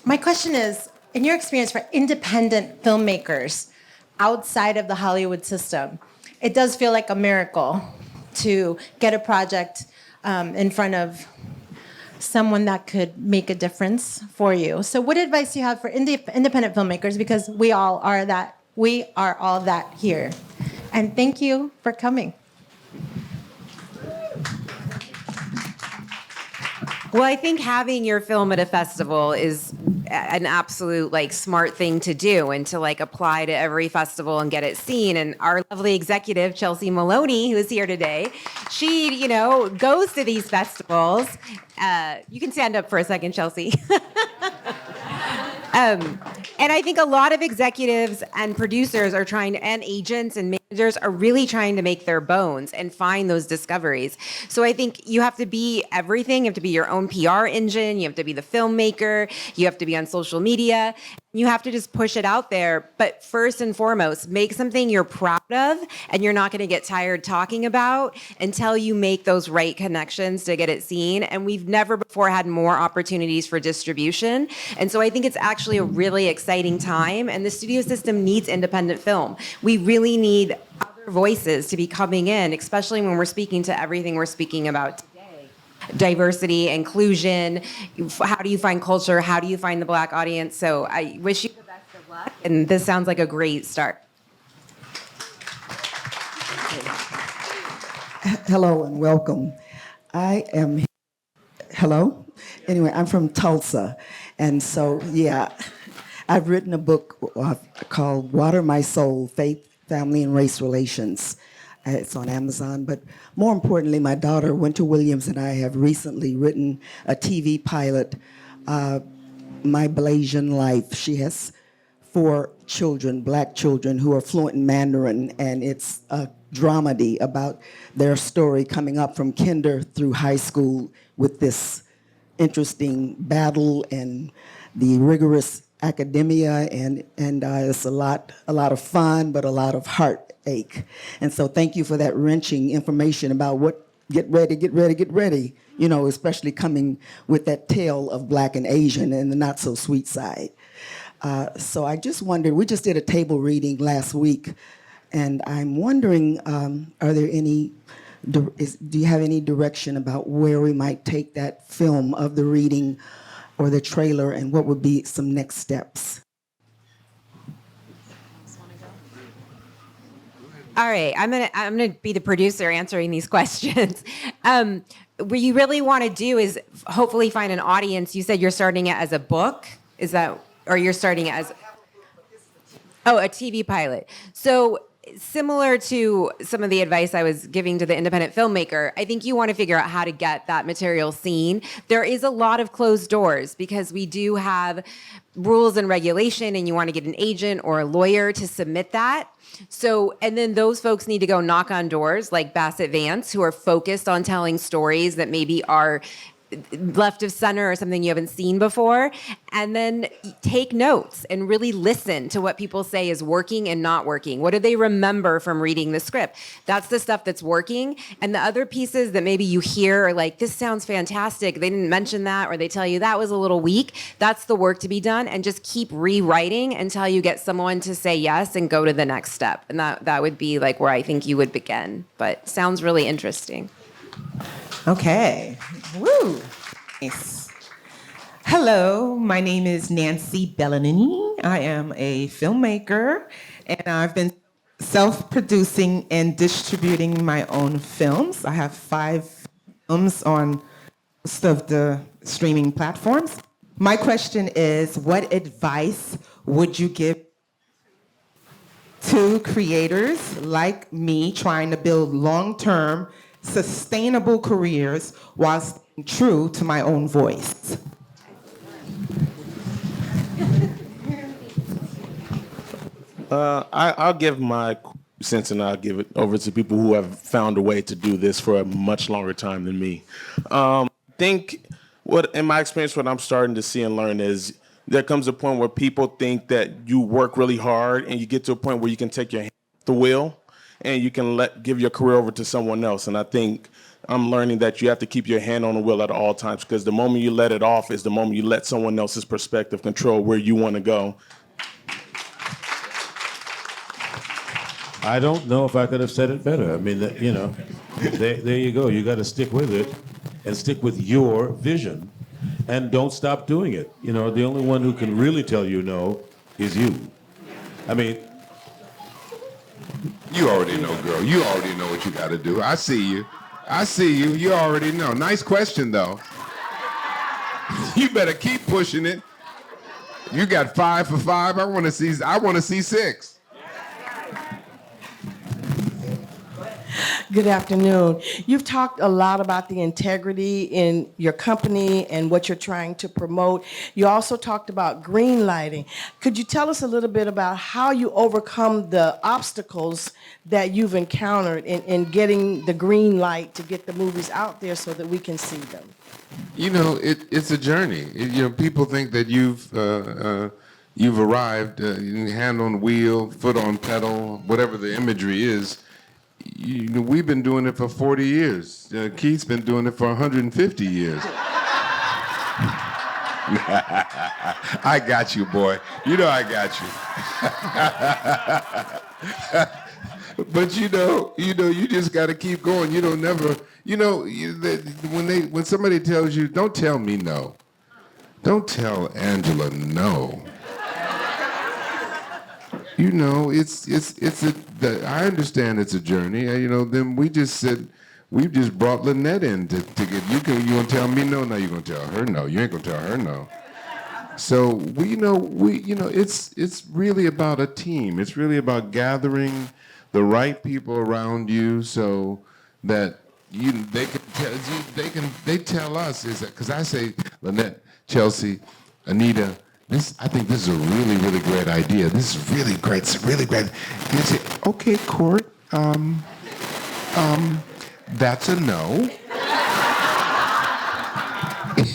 L: My question is, in your experience for independent filmmakers outside of the Hollywood system, it does feel like a miracle to get a project in front of someone that could make a difference for you. So what advice do you have for independent filmmakers? Because we all are that. We are all that here. And thank you for coming.
J: Well, I think having your film at a festival is an absolute smart thing to do and to apply to every festival and get it seen. And our lovely executive, Chelsea Maloney, who is here today, she, goes to these festivals. You can stand up for a second, Chelsea. And I think a lot of executives and producers are and agents and managers are really trying to make their bones and find those discoveries. So I think you have to be everything. You have to be your own PR engine. You have to be the filmmaker. You have to be on social media. You have to just push it out there. But first and foremost, make something you're proud of and you're not going to get tired talking about until you make those right connections to get it seen. And we've never before had more opportunities for distribution. And so I think it's actually a really exciting time. And the studio system needs independent film. We really need other voices to be coming in, especially when we're speaking to everything we're speaking about today. Diversity, inclusion, how do you find culture, how do you find the Black audience? So I wish you the best of luck, and this sounds like a great start.
M: Hello and welcome. Hello? Anyway, I'm from Tulsa, and so, yeah, I've written a book called Water My Soul, Faith, Family, and Race Relations. It's on Amazon, but more importantly, my daughter, Winter Williams, and I have recently written a TV pilot, My Blasian Life. She has 4 children, Black children, who are fluent in Mandarin, and it's a dramedy about their story coming up from kinder through high school with this interesting battle and the rigorous academia, and it's a lot of fun, but a lot of heartache. And so thank you for that wrenching information about get ready, especially coming with that tale of Black and Asian and the not so sweet side. So I just wondered, we just did a table reading last week, and I'm wondering, do you have any direction about where we might take that film of the reading or the trailer, and what would be some next steps?
J: All right, I'm gonna be the producer answering these questions. What you really want to do is hopefully find an audience. You said you're starting it as a book, is that, or you're starting it as a TV pilot. So similar to some of the advice I was giving to the independent filmmaker, I think you want to figure out how to get that material seen. There is a lot of closed doors because we do have rules and regulation, and you want to get an agent or a lawyer to submit that. So, and then those folks need to go knock on doors like Bassett Vance, who are focused on telling stories that maybe are left of center or something you haven't seen before, and then take notes and really listen to what people say is working and not working. What do they remember from reading the script? That's the stuff that's working. And the other pieces that maybe you hear are like, this sounds fantastic, they didn't mention that, or they tell you that was a little weak. That's the work to be done, and just keep rewriting until you get someone to say yes and go to the next step. And that would be like where I think you would begin. But sounds really interesting.
N: Okay. Woo. Nice. Hello, my name is Nancy Bellanini. I am a filmmaker, and I've been self-producing and distributing my own films. I have 5 films on most of the streaming platforms. My question is, what advice would you give to creators like me trying to build long-term, sustainable careers while staying true to my own voice?
I: I'll give my sense, and I'll give it over to people who have found a way to do this for a much longer time than me. Think what, in my experience, what I'm starting to see and learn is there comes a point where people think that you work really hard, and you get to a point where you can take your hand off the wheel, and you can give your career over to someone else. And I think I'm learning that you have to keep your hand on the wheel at all times, because the moment you let it off is the moment you let someone else's perspective control where you want to go.
K: I don't know if I could have said it better. I mean, there you go. You got to stick with it and stick with your vision and don't stop doing it. The only one who can really tell you no is you. I mean,
G: You already know, girl. You already know what you got to do. I see you. I see you. You already know. Nice question, though. You better keep pushing it. You got 5 for 5. I want to see 6.
O: Good afternoon. You've talked a lot about the integrity in your company and what you're trying to promote. You also talked about green lighting. Could you tell us a little bit about how you overcome the obstacles that you've encountered in getting the green light to get the movies out there so that we can see them?
G: It's a journey. People think that you've arrived, hand on wheel, foot on pedal, whatever the imagery is. We've been doing it for 40 years. Keith's been doing it for 150 years. I got you, boy. You know I got you. But you just got to keep going. You don't never. When somebody tells you, don't tell me no. Don't tell Angela no. I understand it's a journey. Then we just said, we've just brought Lynnette in to get, you gonna tell me no? No, you're gonna tell her no. You ain't gonna tell her no. So it's really about a team. It's really about gathering the right people around you so that they tell us, because I say, Lynnette, Chelsea, Anita, I think this is a really, really great idea. This is really great. It's really great. And they say, okay, Court, that's a no.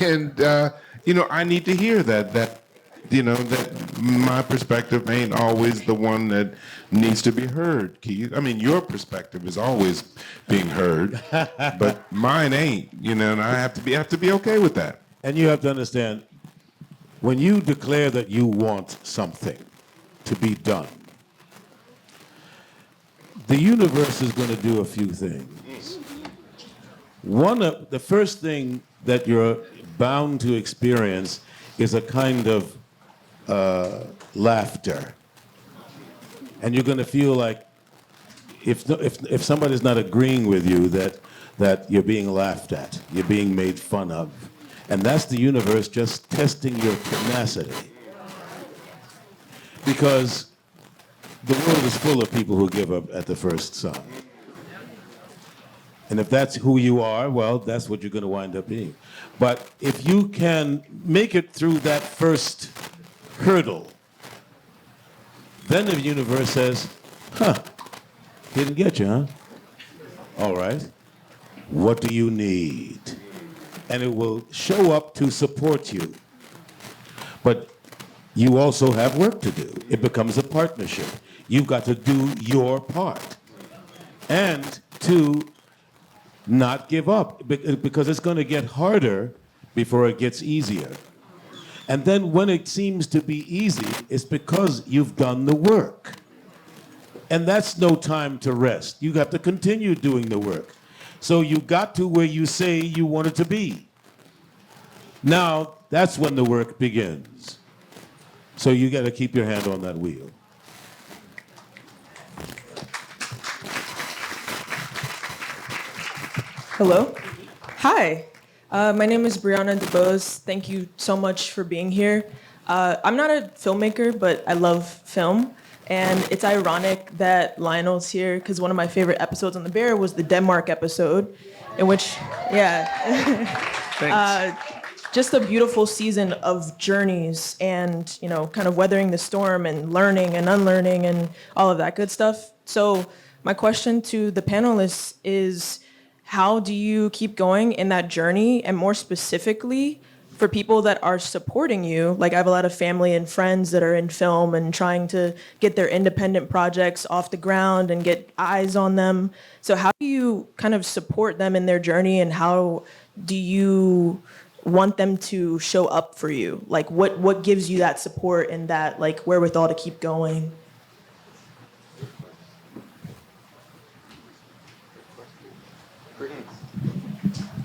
G: And, I need to hear that my perspective ain't always the one that needs to be heard, Keith. I mean, your perspective is always being heard, but mine ain't, and I have to be okay with that.
K: And you have to understand, when you declare that you want something to be done, the universe is going to do a few things. The first thing that you're bound to experience is a kind of laughter. And you're going to feel like if somebody's not agreeing with you, that you're being laughed at, you're being made fun of. And that's the universe just testing your tenacity. Because the world is full of people who give up at the first sign. And if that's who you are, well, that's what you're going to wind up being. But if you can make it through that first hurdle, then the universe says, didn't get you, huh? All right. What do you need? And it will show up to support you. But you also have work to do. It becomes a partnership. You've got to do your part. And to not give up, because it's going to get harder before it gets easier. And then when it seems to be easy, it's because you've done the work. And that's no time to rest. You have to continue doing the work. So you got to where you say you wanted to be. Now, that's when the work begins. So you got to keep your hand on that wheel.
P: Hello. Hi. My name is Brianna DeBose. Thank you so much for being here. I'm not a filmmaker, but I love film. And it's ironic that Lionel's here because one of my favorite episodes on The Bear was the Denmark episode, in which, just a beautiful season of journeys and, you know, kind of weathering the storm and learning and unlearning and all of that good stuff. So my question to the panelists is, how do you keep going in that journey? And more specifically, for people that are supporting you, like I have a lot of family and friends that are in film and trying to get their independent projects off the ground and get eyes on them. So how do you kind of support them in their journey, and how do you want them to show up for you? Like what gives you that support and that like wherewithal to keep going?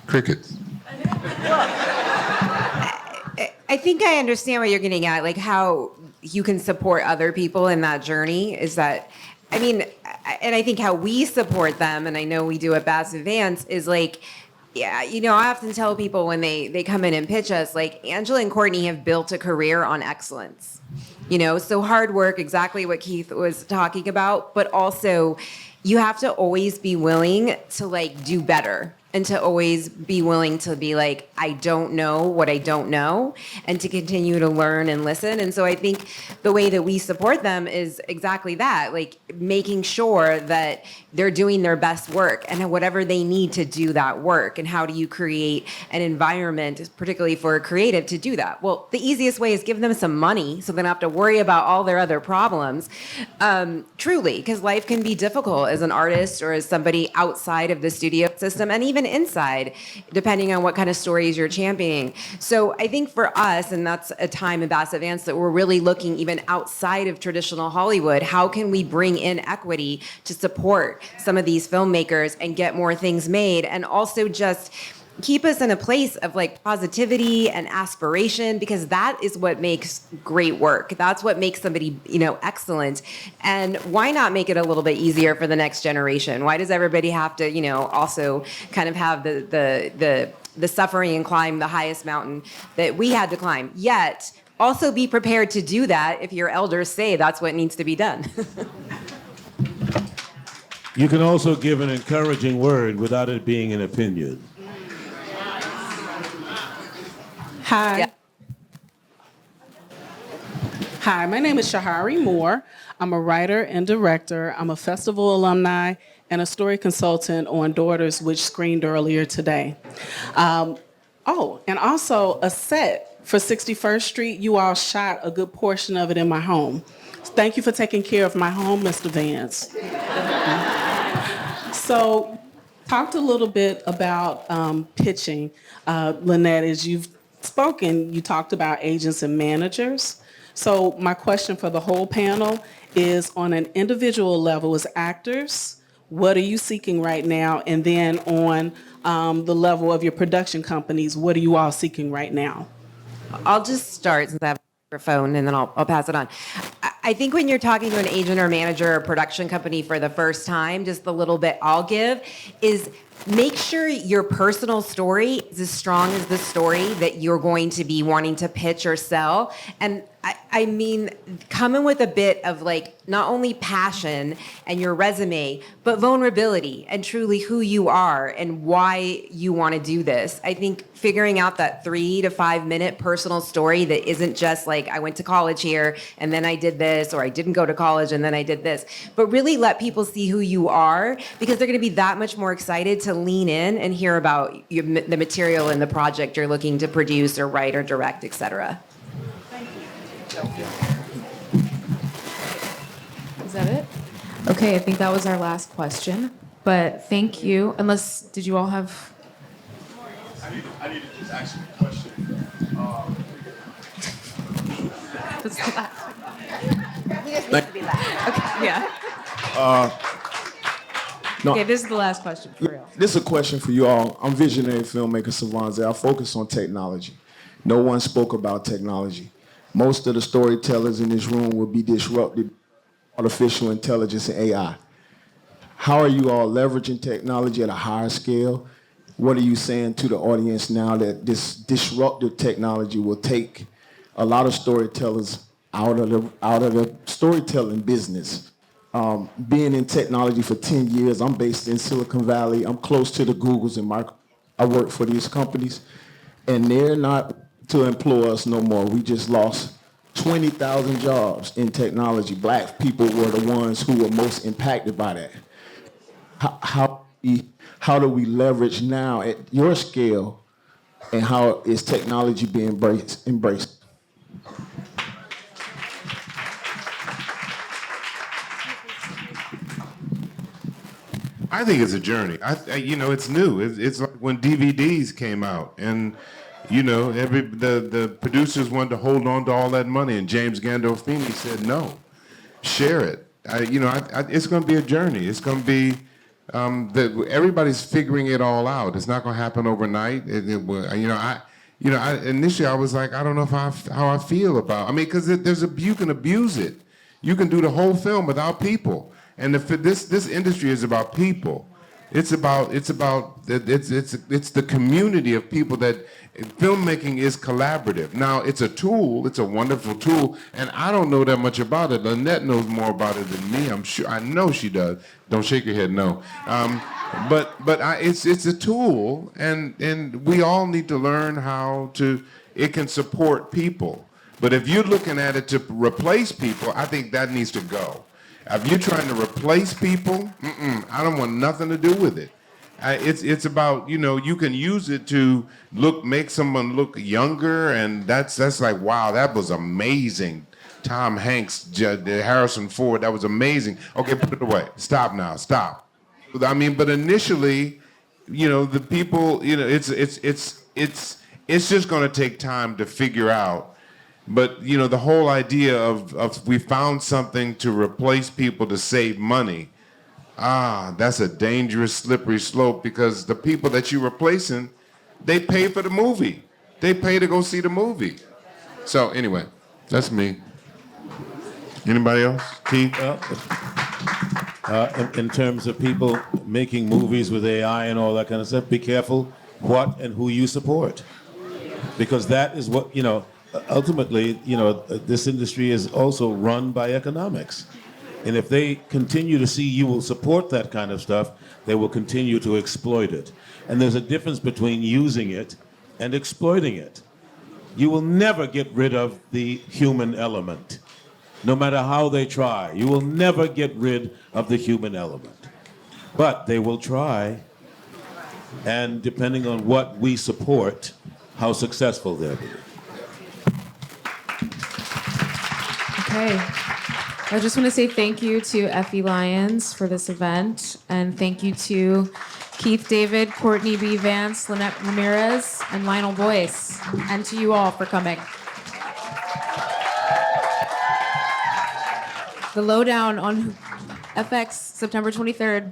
D: Crickets.
J: I think I understand what you're getting at, like how you can support other people in that journey. Is that, I mean, and I think how we support them, and I know we do at Bassett Vance, is like, yeah, you know, I often tell people when they come in and pitch us, like Angela and Courtney have built a career on excellence. You know, so hard work, exactly what Keith was talking about, but also you have to always be willing to like do better. And to always be willing to be like, I don't know what I don't know, and to continue to learn and listen. And so I think the way that we support them is exactly that, like making sure that they're doing their best work and whatever they need to do that work. And how do you create an environment, particularly for a creative, to do that? Well, the easiest way is give them some money so they don't have to worry about all their other problems. Truly, because life can be difficult as an artist or as somebody outside of the studio system, and even inside, depending on what kind of stories you're championing. So I think for us, and that's a time in Bassett Vance that we're really looking even outside of traditional Hollywood, how can we bring in equity to support some of these filmmakers and get more things made, and also just keep us in a place of like positivity and aspiration, because that is what makes great work. That's what makes somebody, you know, excellent. And why not make it a little bit easier for the next generation? Why does everybody have to, you know, also kind of have the suffering and climb the highest mountain that we had to climb? Yet also be prepared to do that if your elders say that's what needs to be done.
K: You can also give an encouraging word without it being an opinion.
Q: Hi. Yeah. Hi, my name is Shahari Moore. I'm a writer and director. I'm a festival alumni and a story consultant on Daughters, which screened earlier today. And also a set for 61st Street. You all shot a good portion of it in my home. Thank you for taking care of my home, Mr. Vance. So, talked a little bit about pitching. Lynnette, as you've spoken, you talked about agents and managers. So my question for the whole panel is, on an individual level as actors, what are you seeking right now? And then on the level of your production companies, what are you all seeking right now?
J: I'll just start since I have a microphone, and then I'll pass it on. I think when you're talking to an agent or manager or production company for the first time, just the little bit I'll give is make sure your personal story is as strong as the story that you're going to be wanting to pitch or sell. And I mean, come in with a bit of like, not only passion and your resume, but vulnerability and truly who you are and why you want to do this. I think figuring out that 3 to 5 minute personal story that isn't just like, I went to college here and then I did this, or I didn't go to college and then I did this, but really let people see who you are, because they're going to be that much more excited to lean in and hear about the material and the project you're looking to produce or write or direct, etc.
C: Is that it? Okay, I think that was our last question. But thank you. Unless, did you all have?
R: I need to just ask you a question.
C: That's the last.
J: He just needs to be last.
C: Okay, yeah.
I: No.
C: Okay, this is the last question for real.
I: This is a question for you all. I'm visionary filmmaker Savonze. I focus on technology. No one spoke about technology. Most of the storytellers in this room will be disrupted by artificial intelligence and AI. How are you all leveraging technology at a higher scale? What are you saying to the audience now that this disruptive technology will take a lot of storytellers out of the storytelling business? Being in technology for 10 years, I'm based in Silicon Valley. I'm close to the Googles and I work for these companies, and they're not to employ us no more. We just lost 20,000 jobs in technology. Black people were the ones who were most impacted by that. How do we leverage now at your scale, and how is technology being embraced?
G: I think it's a journey. It's new. It's like when DVDs came out, and the producers wanted to hold on to all that money, and James Gandolfini said no, share it. It's going to be a journey. It's going to be everybody's figuring it all out. It's not going to happen overnight. Initially I was like, I don't know how I feel about. Because you can abuse it. You can do the whole film without people. And this industry is about people. It's the community of people that filmmaking is collaborative. Now it's a tool. It's a wonderful tool, and I don't know that much about it. Lynnette knows more about it than me. I'm sure. I know she does. Don't shake your head. No. It's a tool, and we all need to learn how to. It can support people, but if you're looking at it to replace people, I think that needs to go. If you're trying to replace people, I don't want nothing to do with it. It's about, you can use it to make someone look younger, and that's like, wow, that was amazing. Tom Hanks, Harrison Ford, that was amazing. Okay, put it away. Stop now, stop. But initially, the people, it's just going to take time to figure out. But the whole idea of we found something to replace people to save money, that's a dangerous, slippery slope, because the people that you're replacing, they pay for the movie. They pay to go see the movie. So anyway, that's me. Anybody else? Keith?
K: In terms of people making movies with AI and all that kind of stuff, be careful what and who you support, because that is what, ultimately, this industry is also run by economics. And if they continue to see you will support that kind of stuff, they will continue to exploit it. And there's a difference between using it and exploiting it. You will never get rid of the human element, no matter how they try. You will never get rid of the human element. But they will try, and depending on what we support, how successful they'll be.
C: Okay. I just want to say thank you to Effie Lyons for this event, and thank you to Keith David, Courtney B. Vance, Lynnette Ramirez, and Lionel Boyce, and to you all for coming. The lowdown on FX, September 23rd.